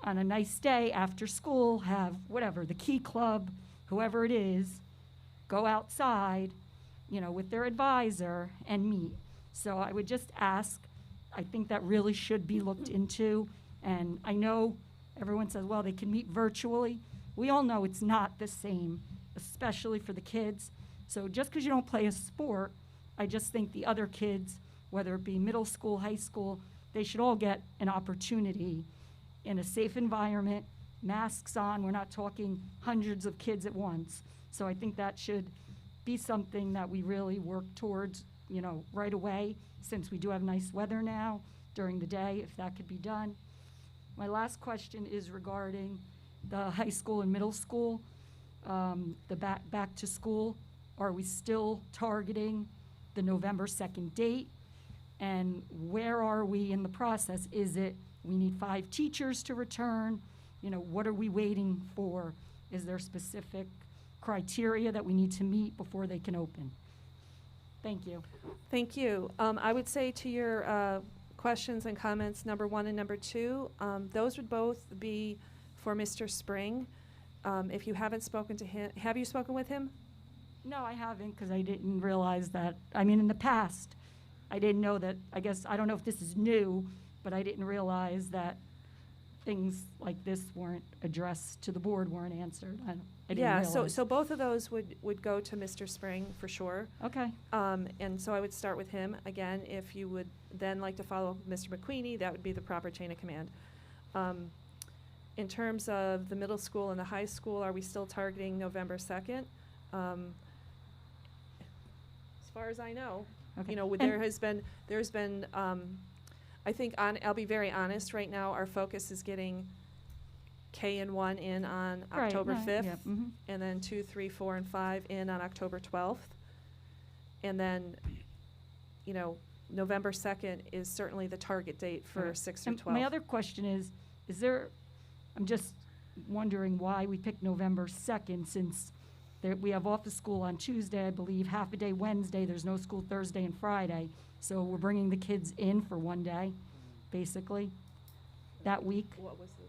P: on a nice day after school, have whatever, the Key Club, whoever it is, go outside, with their advisor and meet. So I would just ask, I think that really should be looked into. And I know everyone says, well, they can meet virtually. We all know it's not the same, especially for the kids. So just because you don't play a sport, I just think the other kids, whether it be middle school, high school, they should all get an opportunity in a safe environment, masks on. We're not talking hundreds of kids at once. So I think that should be something that we really work towards, right away, since we do have nice weather now during the day, if that could be done. My last question is regarding the high school and middle school, the back to school. Are we still targeting the November 2nd date? And where are we in the process? Is it we need 5 teachers to return? What are we waiting for? Is there specific criteria that we need to meet before they can open? Thank you.
B: Thank you. I would say to your questions and comments, number 1 and number 2, those would both be for Mr. Spring. If you haven't spoken to him, have you spoken with him?
P: No, I haven't, because I didn't realize that. In the past, I didn't know that. I guess, I don't know if this is new, but I didn't realize that things like this weren't addressed to the board, weren't answered. I didn't realize.
B: So both of those would go to Mr. Spring for sure.
P: Okay.
B: And so I would start with him. Again, if you would then like to follow up with Mr. McQueenie, that would be the proper chain of command. In terms of the middle school and the high school, are we still targeting November 2nd? As far as I know,
P: Okay.
B: there's been, I think I'll be very honest right now, our focus is getting K and 1 in on
P: Right,
B: October
P: right,
B: 5th,
P: yeah, mhm.
B: and then 2, 3, 4, and 5 in on October 12th. And then, November 2nd is certainly the target date for
P: Okay.
B: 6 or
P: And
B: 12.
P: my other question is there, I'm just wondering why we picked November 2nd, since we have off of school on Tuesday, I believe, half a day Wednesday, there's no school Thursday and Friday. So we're bringing the kids in for one day, basically, that week.
B: What was the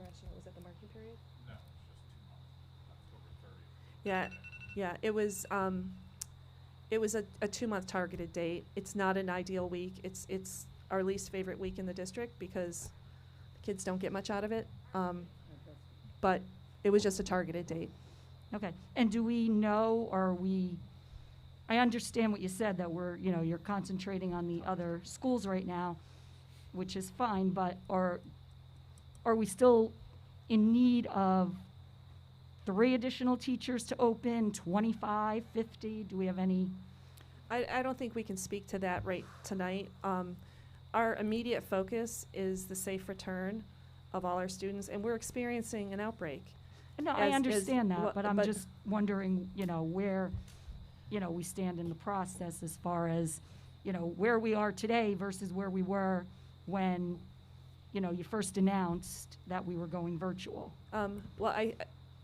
B: rationale? Was that the marking period?
C: No, it's just 2 months, October 30th.
B: Yeah, it was a 2-month targeted date. It's not an ideal week. It's our least favorite week in the district because the kids don't get much out of it. But it was just a targeted date.
P: Okay, and do we know, I understand what you said, that you're concentrating on the other schools right now, which is fine, but are we still in need of 3 additional teachers to open, 25, 50? Do we have any?
B: I don't think we can speak to that right tonight. Our immediate focus is the safe return of all our students, and we're experiencing an outbreak.
P: No, I understand that,
B: wha-
P: but I'm just wondering, where, we stand in the process as far as, where we are today versus where we were when, you first announced that we were going virtual.
B: Well,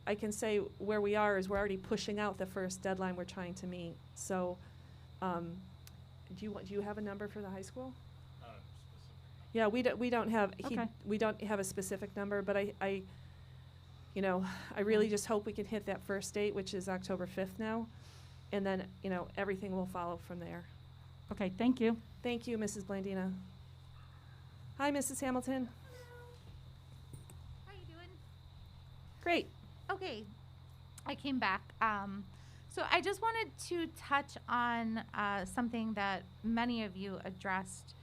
B: I can say where we are is we're already pushing out the first deadline we're trying to meet. So, do you have a number for the high school? Yeah, we don't have
P: Okay.
B: we don't have a specific number, but I really just hope we can hit that first date, which is October 5th now, and then everything will follow from there.
P: Okay, thank you.
B: Thank you, Mrs. Blandina. Hi, Mrs. Hamilton.
N: How you doing?
B: Great.
N: Okay, I came back. So I just wanted to touch on something that many of you addressed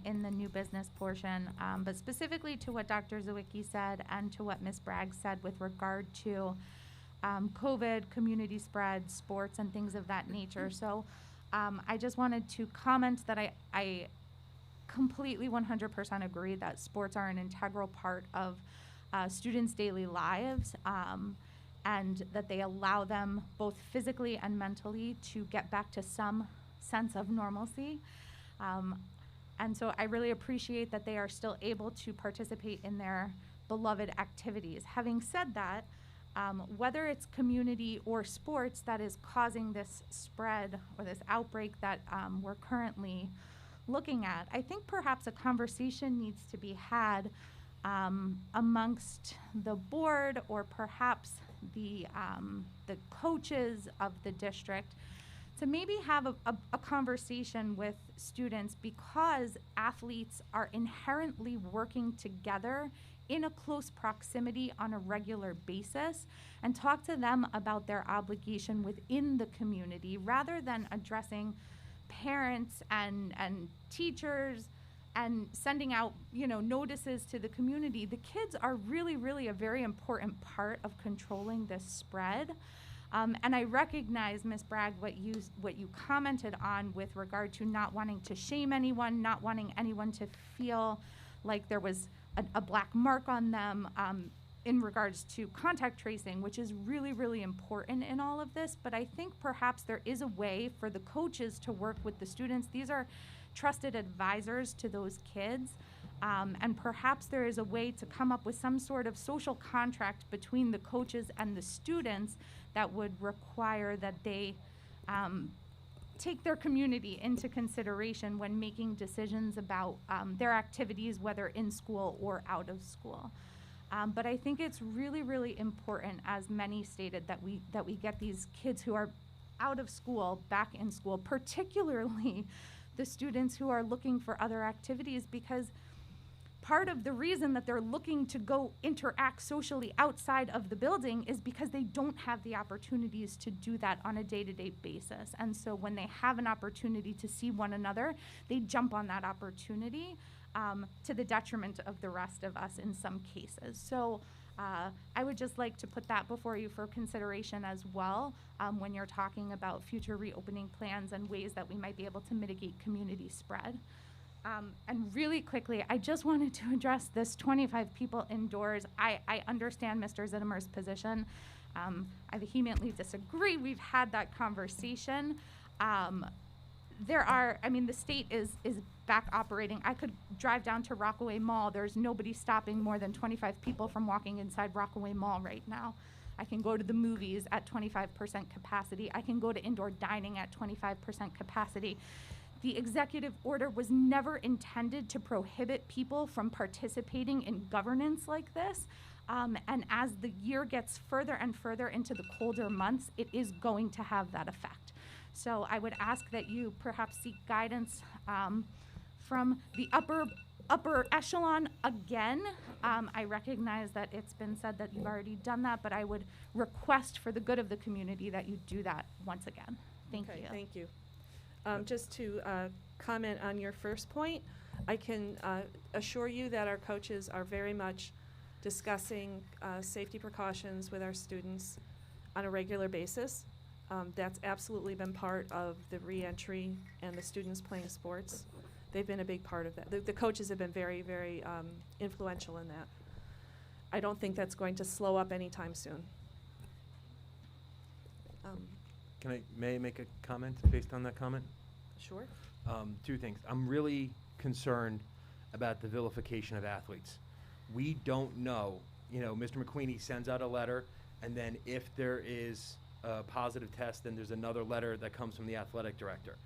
N: in the new business portion, but specifically to what Dr. Zawicki said and to what Ms. Bragg said with regard to COVID, community spread, sports, and things of that nature. So I just wanted to comment that I completely 100% agree that sports are an integral part of students' daily lives, and that they allow them both physically and mentally to get back to some sense of normalcy. And so I really appreciate that they are still able to participate in their beloved activities. Having said that, whether it's community or sports that is causing this spread or this outbreak that we're currently looking at, I think perhaps a conversation needs to be had amongst the board or perhaps the coaches of the district to maybe have a conversation with students, because athletes are inherently working together in a close proximity on a regular basis, and talk to them about their obligation within the community rather than addressing parents and teachers and sending out, notices to the community. The kids are really, really a very important part of controlling this spread. And I recognize, Ms. Bragg, what you commented on with regard to not wanting to shame anyone, not wanting anyone to feel like there was a black mark on them in regards to contact tracing, which is really, really important in all of this. But I think perhaps there is a way for the coaches to work with the students. These are trusted advisors to those kids. And perhaps there is a way to come up with some sort of social contract between the coaches and the students that would require that they take their community into consideration when making decisions about their activities, whether in school or out of school. But I think it's really, really important, as many stated, that we get these kids who are out of school back in school, particularly the students who are looking for other activities, because part of the reason that they're looking to go interact socially outside of the building is because they don't have the opportunities to do that on a day-to-day basis. And so when they have an opportunity to see one another, they jump on that opportunity to the detriment of the rest of us in some cases. So I would just like to put that before you for consideration as well when you're talking about future reopening plans and ways that we might be able to mitigate community spread. And really quickly, I just wanted to address this 25 people indoors. I understand Mr. Zittimer's position. I vehemently disagree. We've had that conversation. The state is back operating. I could drive down to Rockaway Mall. There's nobody stopping more than 25 people from walking inside Rockaway Mall right now. I can go to the movies at 25% capacity. I can go to indoor dining at 25% capacity. The executive order was never intended to prohibit people from participating in governance like this. And as the year gets further and further into the colder months, it is going to have that effect. So I would ask that you perhaps seek guidance from the upper echelon again. I recognize that it's been said that you've already done that, but I would request for the good of the community that you do that once again. Thank you.
B: Thank you. Just to comment on your first point, I can assure you that our coaches are very much discussing safety precautions with our students on a regular basis. That's absolutely been part of the re-entry and the students playing sports. They've been a big part of that. The coaches have been very, very influential in that. I don't think that's going to slow up anytime soon.
L: May I make a comment based on that comment?
B: Sure.
L: Two things. I'm really concerned about the vilification of athletes. We don't know, Mr. McQueenie sends out a letter, and then if there is a positive test, then there's another letter that comes from the athletic director.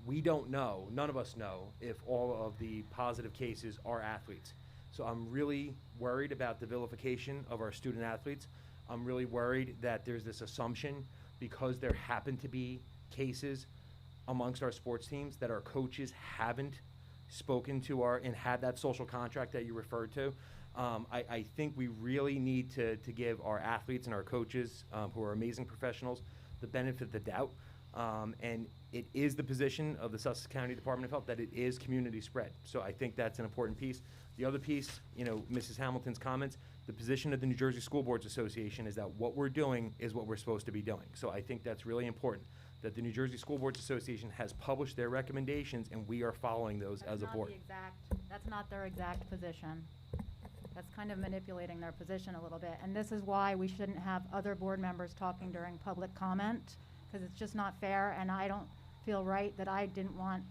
L: We don't know, none of us know, if all of the positive cases are athletes. So I'm really worried about the vilification of our student athletes. I'm really worried that there's this assumption, because there happen to be cases amongst our sports teams that our coaches haven't spoken to and had that social contract that you referred to. I think we really need to give our athletes and our coaches, who are amazing professionals, the benefit of the doubt. And it is the position of the Sussex County Department of Health that it is community spread. So I think that's an important piece. The other piece, Mrs. Hamilton's comments, the position of the New Jersey School Boards Association is that what we're doing is what we're supposed to be doing. So I think that's really important, that the New Jersey School Boards Association has published their recommendations and we are following those as a board.
E: That's not their exact position. That's kind of manipulating their position a little bit. And this is why we shouldn't have other board members talking during public comment, because it's just not fair, and I don't feel right that I didn't want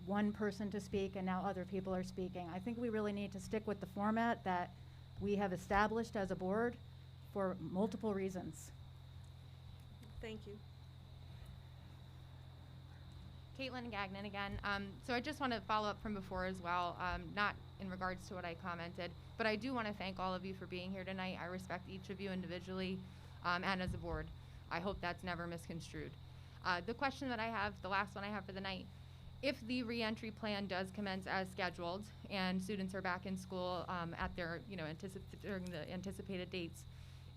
E: one person to speak and now other people are speaking. I think we really need to stick with the format that we have established as a board for multiple reasons.
B: Thank you.
O: Caitlin Gagnon again. So I just want to follow up from before as well, not in regards to what I commented, but I do want to thank all of you for being here tonight. I respect each of you individually and as a board. I hope that's never misconstrued. The question that I have, the last one I have for the night, if the reentry plan does commence as scheduled and students are back in school at their, during the anticipated dates,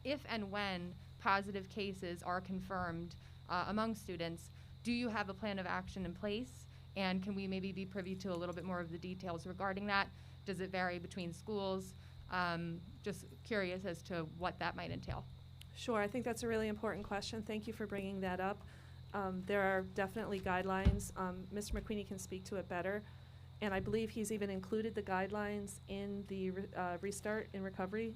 O: if and when positive cases are confirmed among students, do you have a plan of action in place? And can we maybe be privy to a little bit more of the details regarding that? Does it vary between schools? Just curious as to what that might entail.
B: Sure, I think that's a really important question. Thank you for bringing that up. There are definitely guidelines. Mr. McQueenie can speak to it better. And I believe he's even included the guidelines in the Restart and Recovery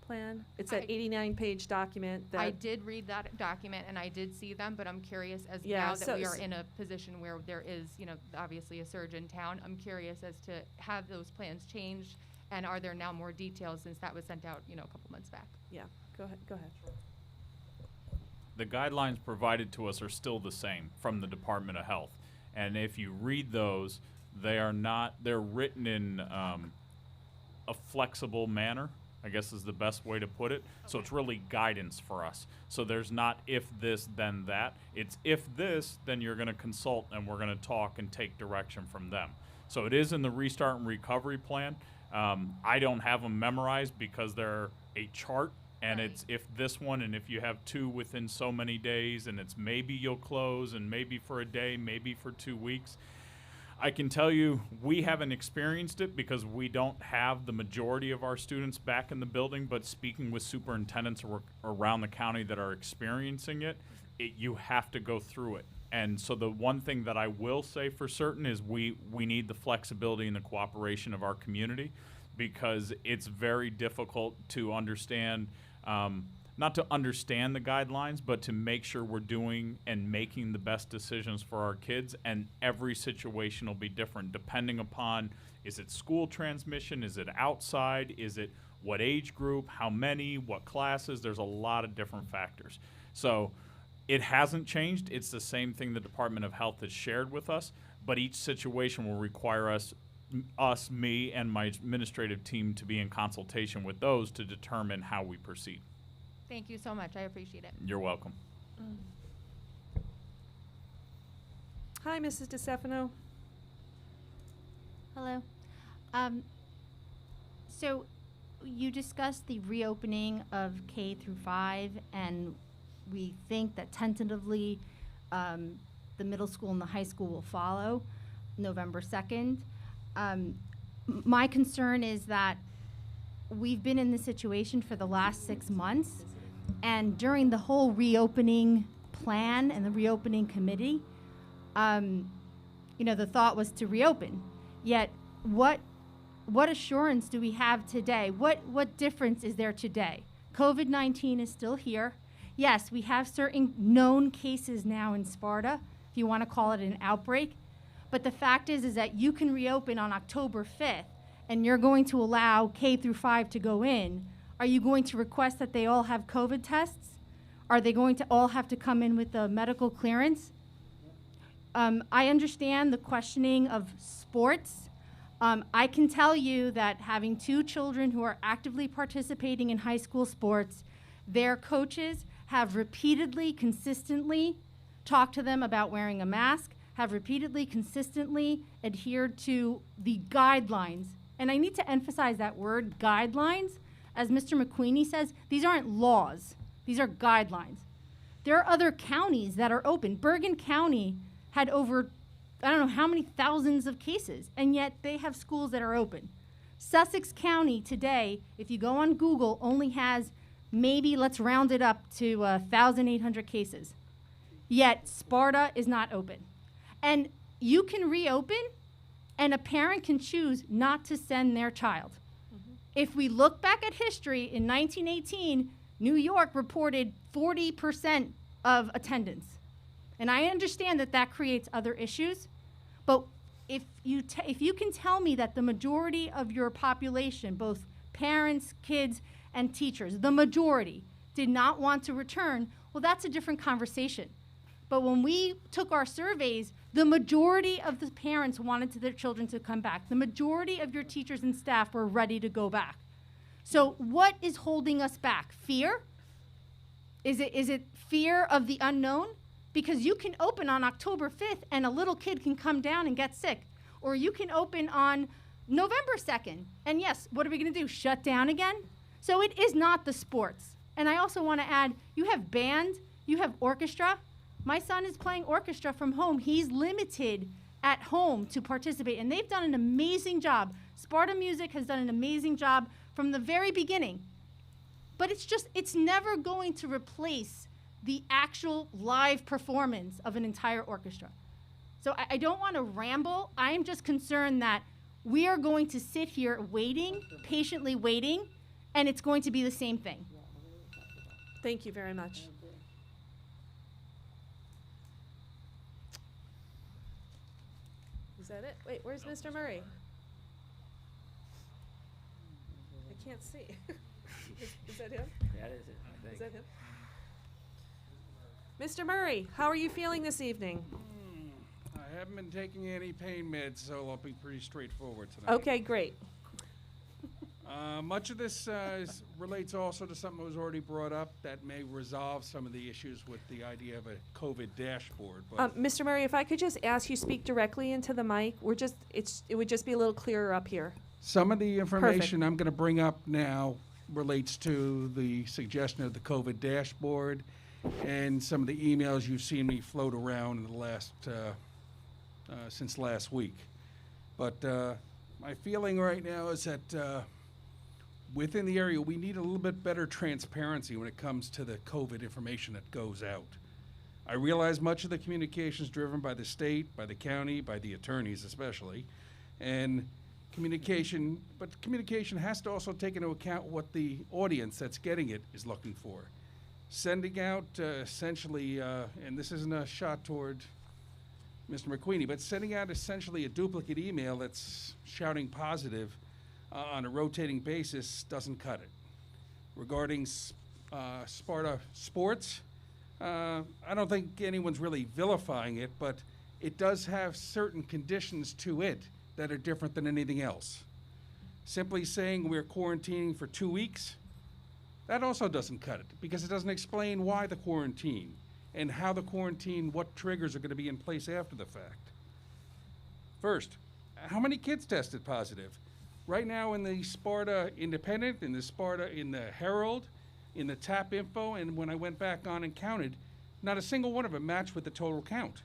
B: plan. It's that 89-page document that
O: I did read that document and I did see them, but I'm curious as
B: Yeah,
O: now that
B: so-
O: we are in a position where there is, obviously a surge in town, I'm curious as to have those plans changed, and are there now more details since that was sent out, a couple months back?
B: Yeah, go ahead.
C: The guidelines provided to us are still the same from the Department of Health. And if you read those, they're written in a flexible manner, I guess is the best way to put it. So it's really guidance for us. So there's not if this, then that. It's if this, then you're gonna consult and we're gonna talk and take direction from them. So it is in the Restart and Recovery plan. I don't have them memorized because they're a chart. And it's if this one, and if you have two within so many days, and it's maybe you'll close, and maybe for a day, maybe for 2 weeks. I can tell you, we haven't experienced it because we don't have the majority of our students back in the building, but speaking with superintendents around the county that are experiencing it, you have to go through it. And so the one thing that I will say for certain is we need the flexibility and the cooperation of our community, because it's very difficult to understand, not to understand the guidelines, but to make sure we're doing and making the best decisions for our kids. And every situation will be different depending upon, is it school transmission? Is it outside? Is it what age group? How many? What classes? There's a lot of different factors. So it hasn't changed. It's the same thing the Department of Health has shared with us, but each situation will require me, and my administrative team to be in consultation with those to determine how we proceed.
O: Thank you so much. I appreciate it.
C: You're welcome.
B: Hi, Mrs. DeStefano.
N: Hello. So you discussed the reopening of K through 5, and we think that tentatively the middle school and the high school will follow November 2nd. My concern is that we've been in this situation for the last 6 months, and during the whole reopening plan and the reopening committee, the thought was to reopen. Yet, what assurance do we have today? What difference is there today? COVID-19 is still here. Yes, we have certain known cases now in Sparta, if you want to call it an outbreak. But the fact is that you can reopen on October 5th, and you're going to allow K through 5 to go in. Are you going to request that they all have COVID tests? Are they going to all have to come in with a medical clearance? I understand the questioning of sports. I can tell you that having 2 children who are actively participating in high school sports, their coaches have repeatedly, consistently
Q: talked to them about wearing a mask, have repeatedly, consistently adhered to the guidelines. And I need to emphasize that word, guidelines. As Mr. McQueenie says, these aren't laws. These are guidelines. There are other counties that are open. Bergen County had over, I don't know how many thousands of cases, and yet they have schools that are open. Sussex County today, if you go on Google, only has maybe, let's round it up to 1,800 cases. Yet Sparta is not open. And you can reopen, and a parent can choose not to send their child. If we look back at history, in 1918, New York reported 40% of attendance. And I understand that that creates other issues, but if you can tell me that the majority of your population, both parents, kids, and teachers, the majority did not want to return, well, that's a different conversation. But when we took our surveys, the majority of the parents wanted their children to come back. The majority of your teachers and staff were ready to go back. So what is holding us back? Fear? Is it fear of the unknown? Because you can open on October 5th and a little kid can come down and get sick. Or you can open on November 2nd. And yes, what are we going to do? Shut down again? So it is not the sports. And I also want to add, you have band, you have orchestra. My son is playing orchestra from home. He's limited at home to participate, and they've done an amazing job. Sparta Music has done an amazing job from the very beginning. But it's never going to replace the actual live performance of an entire orchestra. So I don't want to ramble. I am just concerned that we are going to sit here waiting, patiently waiting, and it's going to be the same thing.
B: Thank you very much. Is that it? Wait, where's Mr. Murray? I can't see. Is that him?
A: That is it, I think.
B: Is that him? Mr. Murray, how are you feeling this evening?
R: I haven't been taking any pain meds, so I'll be pretty straightforward tonight.
B: Okay, great.
R: Much of this relates also to something that was already brought up that may resolve some of the issues with the idea of a COVID dashboard. But
B: Mr. Murray, if I could just ask you speak directly into the mic, it would just be a little clearer up here.
R: some of the information I'm going to bring up now relates to the suggestion of the COVID dashboard and some of the emails you've seen me float around in the last since last week. But my feeling right now is that within the area, we need a little bit better transparency when it comes to the COVID information that goes out. I realize much of the communication is driven by the state, by the county, by the attorneys especially, and communication has to also take into account what the audience that's getting it is looking for. Sending out essentially, and this isn't a shot toward Mr. McQueenie, but sending out essentially a duplicate email that's shouting positive on a rotating basis doesn't cut it. Regarding Sparta Sports, I don't think anyone's really vilifying it, but it does have certain conditions to it that are different than anything else. Simply saying we're quarantining for 2 weeks, that also doesn't cut it, because it doesn't explain why the quarantine and how the quarantine, what triggers are going to be in place after the fact. First, how many kids tested positive? Right now in the Sparta Independent, in the Herald, in the TAP info, and when I went back on and counted, not a single one of them matched with the total count.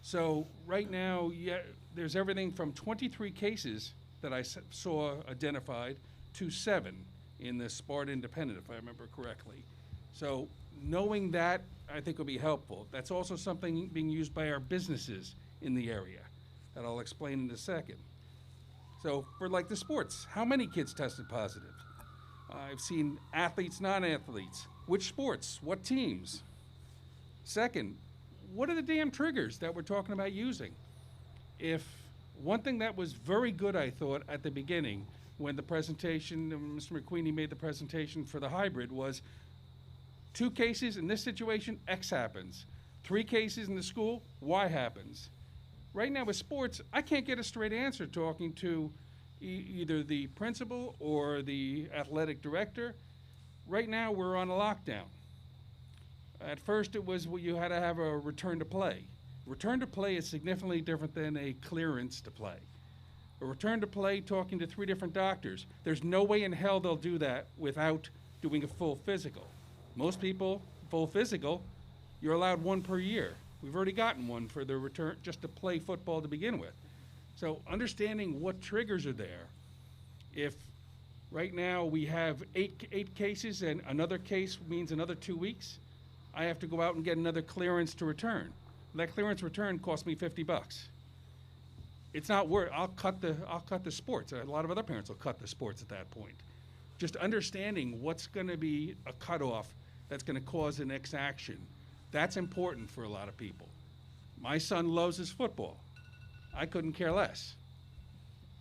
R: So right now, yeah, there's everything from 23 cases that I saw identified to 7 in the Sparta Independent, if I remember correctly. So knowing that, I think will be helpful. That's also something being used by our businesses in the area that I'll explain in a second. So for like the sports, how many kids tested positive? I've seen athletes, non-athletes. Which sports? What teams? Second, what are the damn triggers that we're talking about using? If one thing that was very good, I thought, at the beginning, when the presentation, Mr. McQueenie made the presentation for the hybrid, was 2 cases in this situation, X happens. 3 cases in the school, Y happens. Right now with sports, I can't get a straight answer talking to either the principal or the athletic director. Right now we're on a lockdown. At first, it was you had to have a return to play. Return to play is significantly different than a clearance to play. A return to play, talking to 3 different doctors. There's no way in hell they'll do that without doing a full physical. Most people, full physical, you're allowed 1 per year. We've already gotten one for the return, just to play football to begin with. So understanding what triggers are there. If right now we have eight cases and another case means another 2 weeks, I have to go out and get another clearance to return. That clearance return costs me $50. It's not worth. I'll cut the sports. A lot of other parents will cut the sports at that point. Just understanding what's going to be a cutoff that's going to cause the next action. That's important for a lot of people. My son loves his football. I couldn't care less.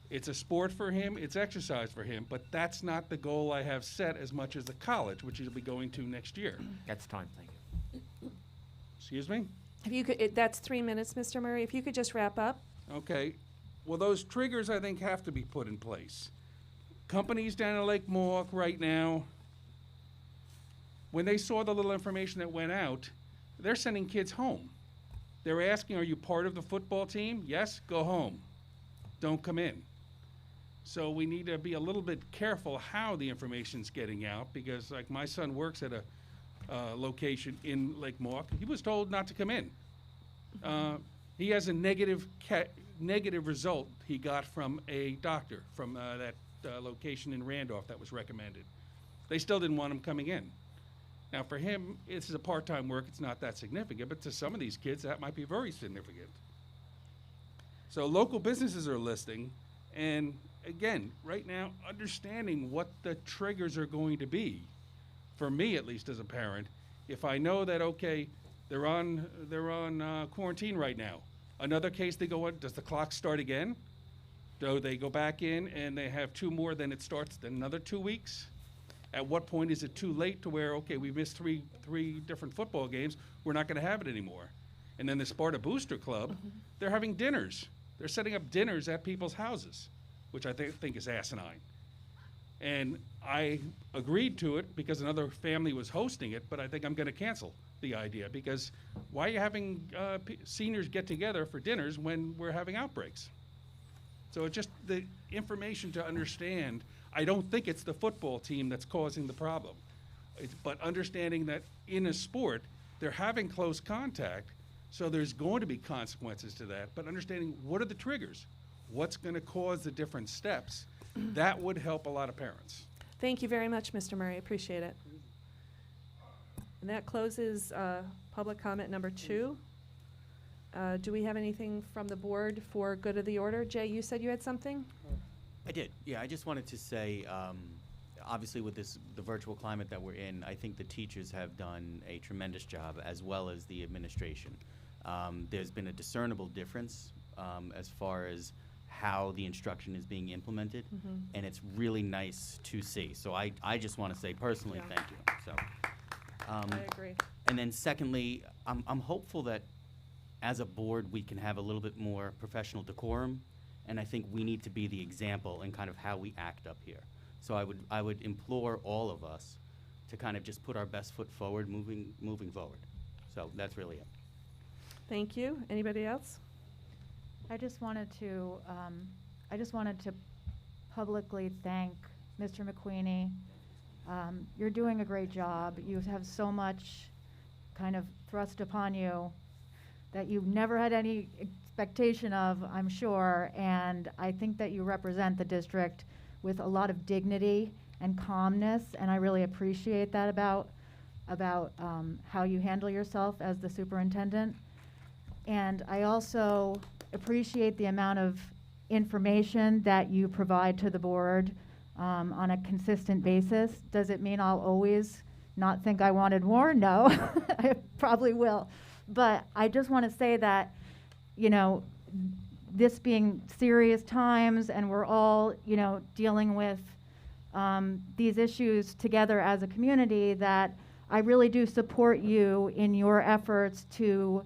R: It's a sport for him, it's exercise for him, but that's not the goal I have set as much as the college, which he'll be going to next year.
A: That's time, thank you.
R: Excuse me?
B: If you could, that's 3 minutes, Mr. Murray. If you could just wrap up.
R: Okay. Well, those triggers, I think, have to be put in place. Companies down at Lake Mohawk right now, when they saw the little information that went out, they're sending kids home. They're asking, are you part of the football team? Yes, go home. Don't come in. So we need to be a little bit careful how the information's getting out, because like my son works at a location in Lake Mohawk. He was told not to come in. He has a negative result he got from a doctor from that location in Randolph that was recommended. They still didn't want him coming in. Now for him, this is a part-time work, it's not that significant, but to some of these kids, that might be very significant. So local businesses are listing, and again, right now, understanding what the triggers are going to be, for me at least as a parent, if I know that, okay, they're on quarantine right now. Another case they go on, does the clock start again? Do they go back in and they have 2 more, then it starts another 2 weeks? At what point is it too late to where, okay, we missed three different football games, we're not gonna have it anymore? And then the Sparta Booster Club, they're having dinners. They're setting up dinners at people's houses, which I think is asinine. And I agreed to it because another family was hosting it, but I think I'm gonna cancel the idea, because why are you having seniors get together for dinners when we're having outbreaks? So it's just the information to understand. I don't think it's the football team that's causing the problem. But understanding that in a sport, they're having close contact, so there's going to be consequences to that. But understanding what are the triggers, what's going to cause the different steps, that would help a lot of parents.
B: Thank you very much, Mr. Murray. Appreciate it. And that closes public comment number 2. Do we have anything from the board for good of the order? Jay, you said you had something?
G: I did, yeah. I just wanted to say, obviously with the virtual climate that we're in, I think the teachers have done a tremendous job, as well as the administration. There's been a discernible difference as far as how the instruction is being implemented, and it's really nice to see. So I just want to say personally, thank you. So,
B: I agree.
G: And then secondly, I'm hopeful that as a board we can have a little bit more professional decorum, and I think we need to be the example in kind of how we act up here. So I would implore all of us to kind of just put our best foot forward, moving forward. So that's really it.
B: Thank you. Anybody else?
E: I just wanted to publicly thank Mr. McQueenie. You're doing a great job. You have so much kind of thrust upon you that you've never had any expectation of, I'm sure, and I think that you represent the district with a lot of dignity and calmness, and I really appreciate that about how you handle yourself as the superintendent. And I also appreciate the amount of information that you provide to the board on a consistent basis. Does it mean I'll always not think I wanted more? No, I probably will. But I just want to say that, you know, this being serious times and we're all, you know, dealing with these issues together as a community, that I really do support you in your efforts to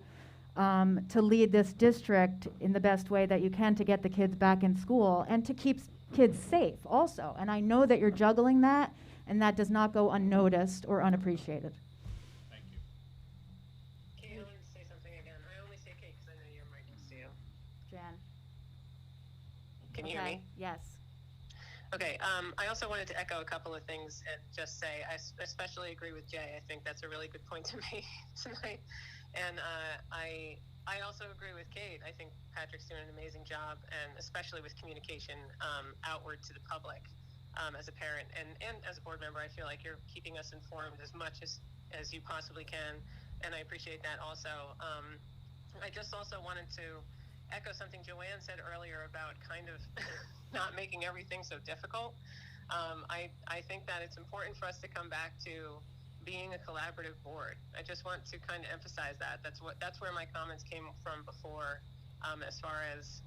E: lead this district in the best way that you can to get the kids back in school and to keep kids safe also. And I know that you're juggling that, and that does not go unnoticed or unappreciated.
C: Thank you.
K: lost you.
E: Jen?
K: Can you hear
E: Okay,
K: me?
E: yes.
K: Okay, I also wanted to echo a couple of things and just say I especially agree with Jay. I think that's a really good point to make tonight. And I also agree with Kate. I think Patrick's doing an amazing job, and especially with communication outward to the public as a parent and as a board member. I feel like you're keeping us informed as much as you possibly can, and I appreciate that also. I just also wanted to echo something Joanne said earlier about kind of not making everything so difficult. I think that it's important for us to come back to being a collaborative board. I just want to kind of emphasize that. That's where my comments came from before, as far as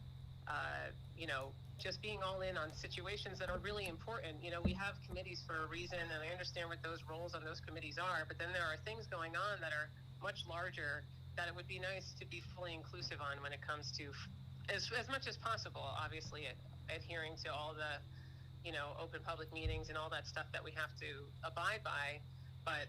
K: just being all in on situations that are really important. We have committees for a reason, and I understand what those roles on those committees are, but then there are things going on that are much larger that it would be nice to be fully inclusive on when it comes to, as much as possible, obviously adhering to all the, open public meetings and all that stuff that we have to abide by. But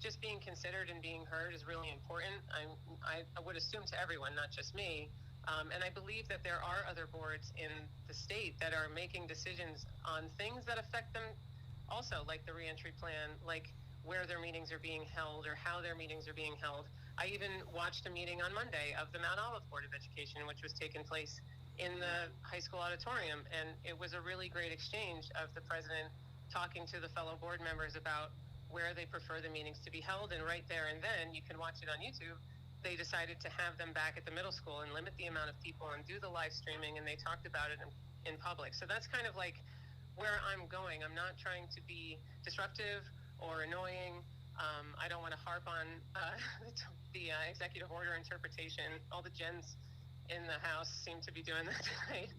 K: just being considered and being heard is really important. I would assume to everyone, not just me. And I believe that there are other boards in the state that are making decisions on things that affect them also, like the reentry plan, like where their meetings are being held or how their meetings are being held. I even watched a meeting on Monday of the Mount Olive Board of Education, which was taking place in the high school auditorium. And it was a really great exchange of the president talking to the fellow board members about where they prefer the meetings to be held. And right there and then, you can watch it on YouTube, they decided to have them back at the middle school and limit the amount of people and do the live streaming, and they talked about it in public. So that's kind of like where I'm going. I'm not trying to be disruptive or annoying. I don't want to harp on the executive order interpretation. All the gens in the House seem to be doing that tonight.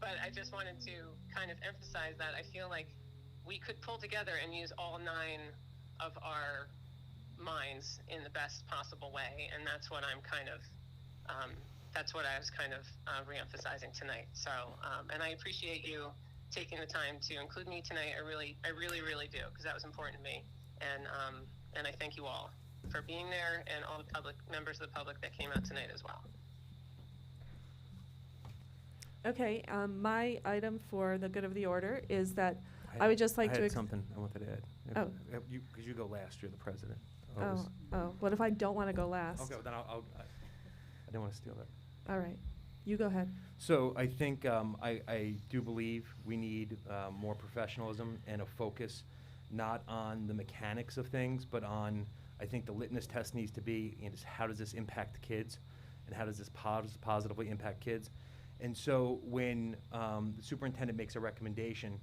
K: But I just wanted to kind of emphasize that I feel like we could pull together and use all 9 of our minds in the best possible way. And that's what I'm kind of, that's what I was kind of reemphasizing tonight. So, and I appreciate you taking the time to include me tonight. I really do, because that was important to me. And I thank you all for being there, and all the members of the public that came out tonight as well.
B: Okay, my item for the good of the order is that I would just like to.
L: I had something I wanted to add.
B: Oh.
L: Because you go last, you're the president.
B: What if I don't want to go last?
L: Okay, then I didn't want to steal that.
B: All right, you go ahead.
L: So I think I do believe we need more professionalism and a focus, not on the mechanics of things, but on, I think the litmus test needs to be, how does this impact the kids, and how does this positively impact kids? And so when the superintendent makes a recommendation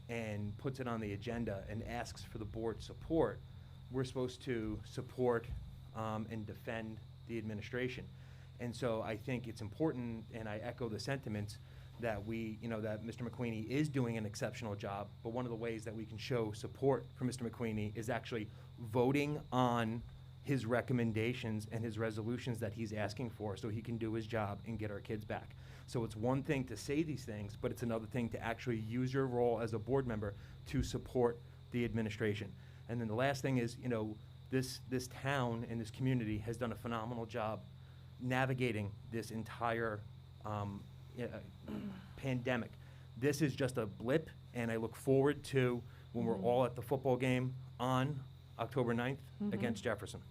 L: and puts it on the agenda and asks for the board's support, we're supposed to support and defend the administration. And so I think it's important, and I echo the sentiments, that that Mr. McQueenie is doing an exceptional job, but one of the ways that we can show support for Mr. McQueenie is actually voting on his recommendations and his resolutions that he's asking for, so he can do his job and get our kids back. So it's one thing to say these things, but it's another thing to actually use your role as a board member to support the administration. And then the last thing is, this town and this community has done a phenomenal job navigating this entire pandemic. This is just a blip, and I look forward to when we're all at the football game on October 9th against Jefferson.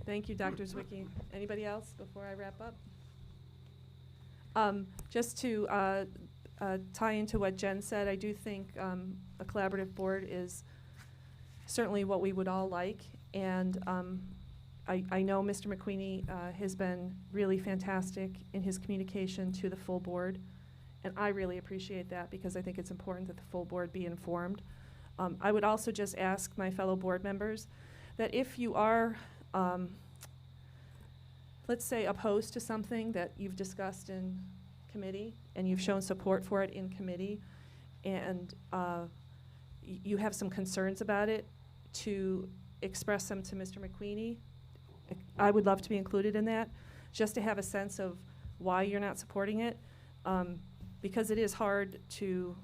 B: Thank you, Dr. Zwicky. Anybody else before I wrap up? Just to tie into what Jen said, I do think a collaborative board is certainly what we would all like. And I know Mr. McQueenie has been really fantastic in his communication to the full board. And I really appreciate that, because I think it's important that the full board be informed. I would also just ask my fellow board members that if you are, let's say, opposed to something that you've discussed in committee and you've shown support for it in committee, and you have some concerns about it, to express them to Mr. McQueenie. I would love to be included in that, just to have a sense of why you're not supporting it, because it is hard to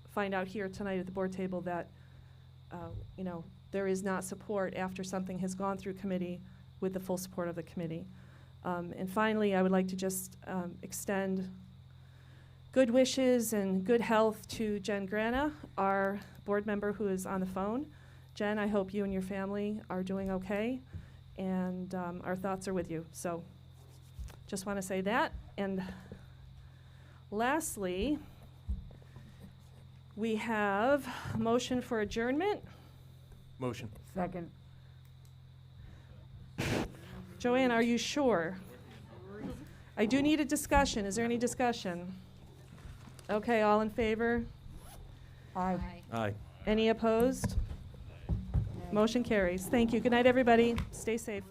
B: find out here tonight at the board table that there is not support after something has gone through committee with the full support of the committee. And finally, I would like to just extend good wishes and good health to Jen Grana, our board member who is on the phone. Jen, I hope you and your family are doing okay, and our thoughts are with you. So just want to say that. And lastly, we have a motion for adjournment.
L: Motion.
D: Second.
B: Joanne, are you sure? I do need a discussion. Is there any discussion? Okay, all in favor?
D: Aye.
L: Aye.
B: Any opposed? Motion carries. Thank you. Good night, everybody. Stay safe.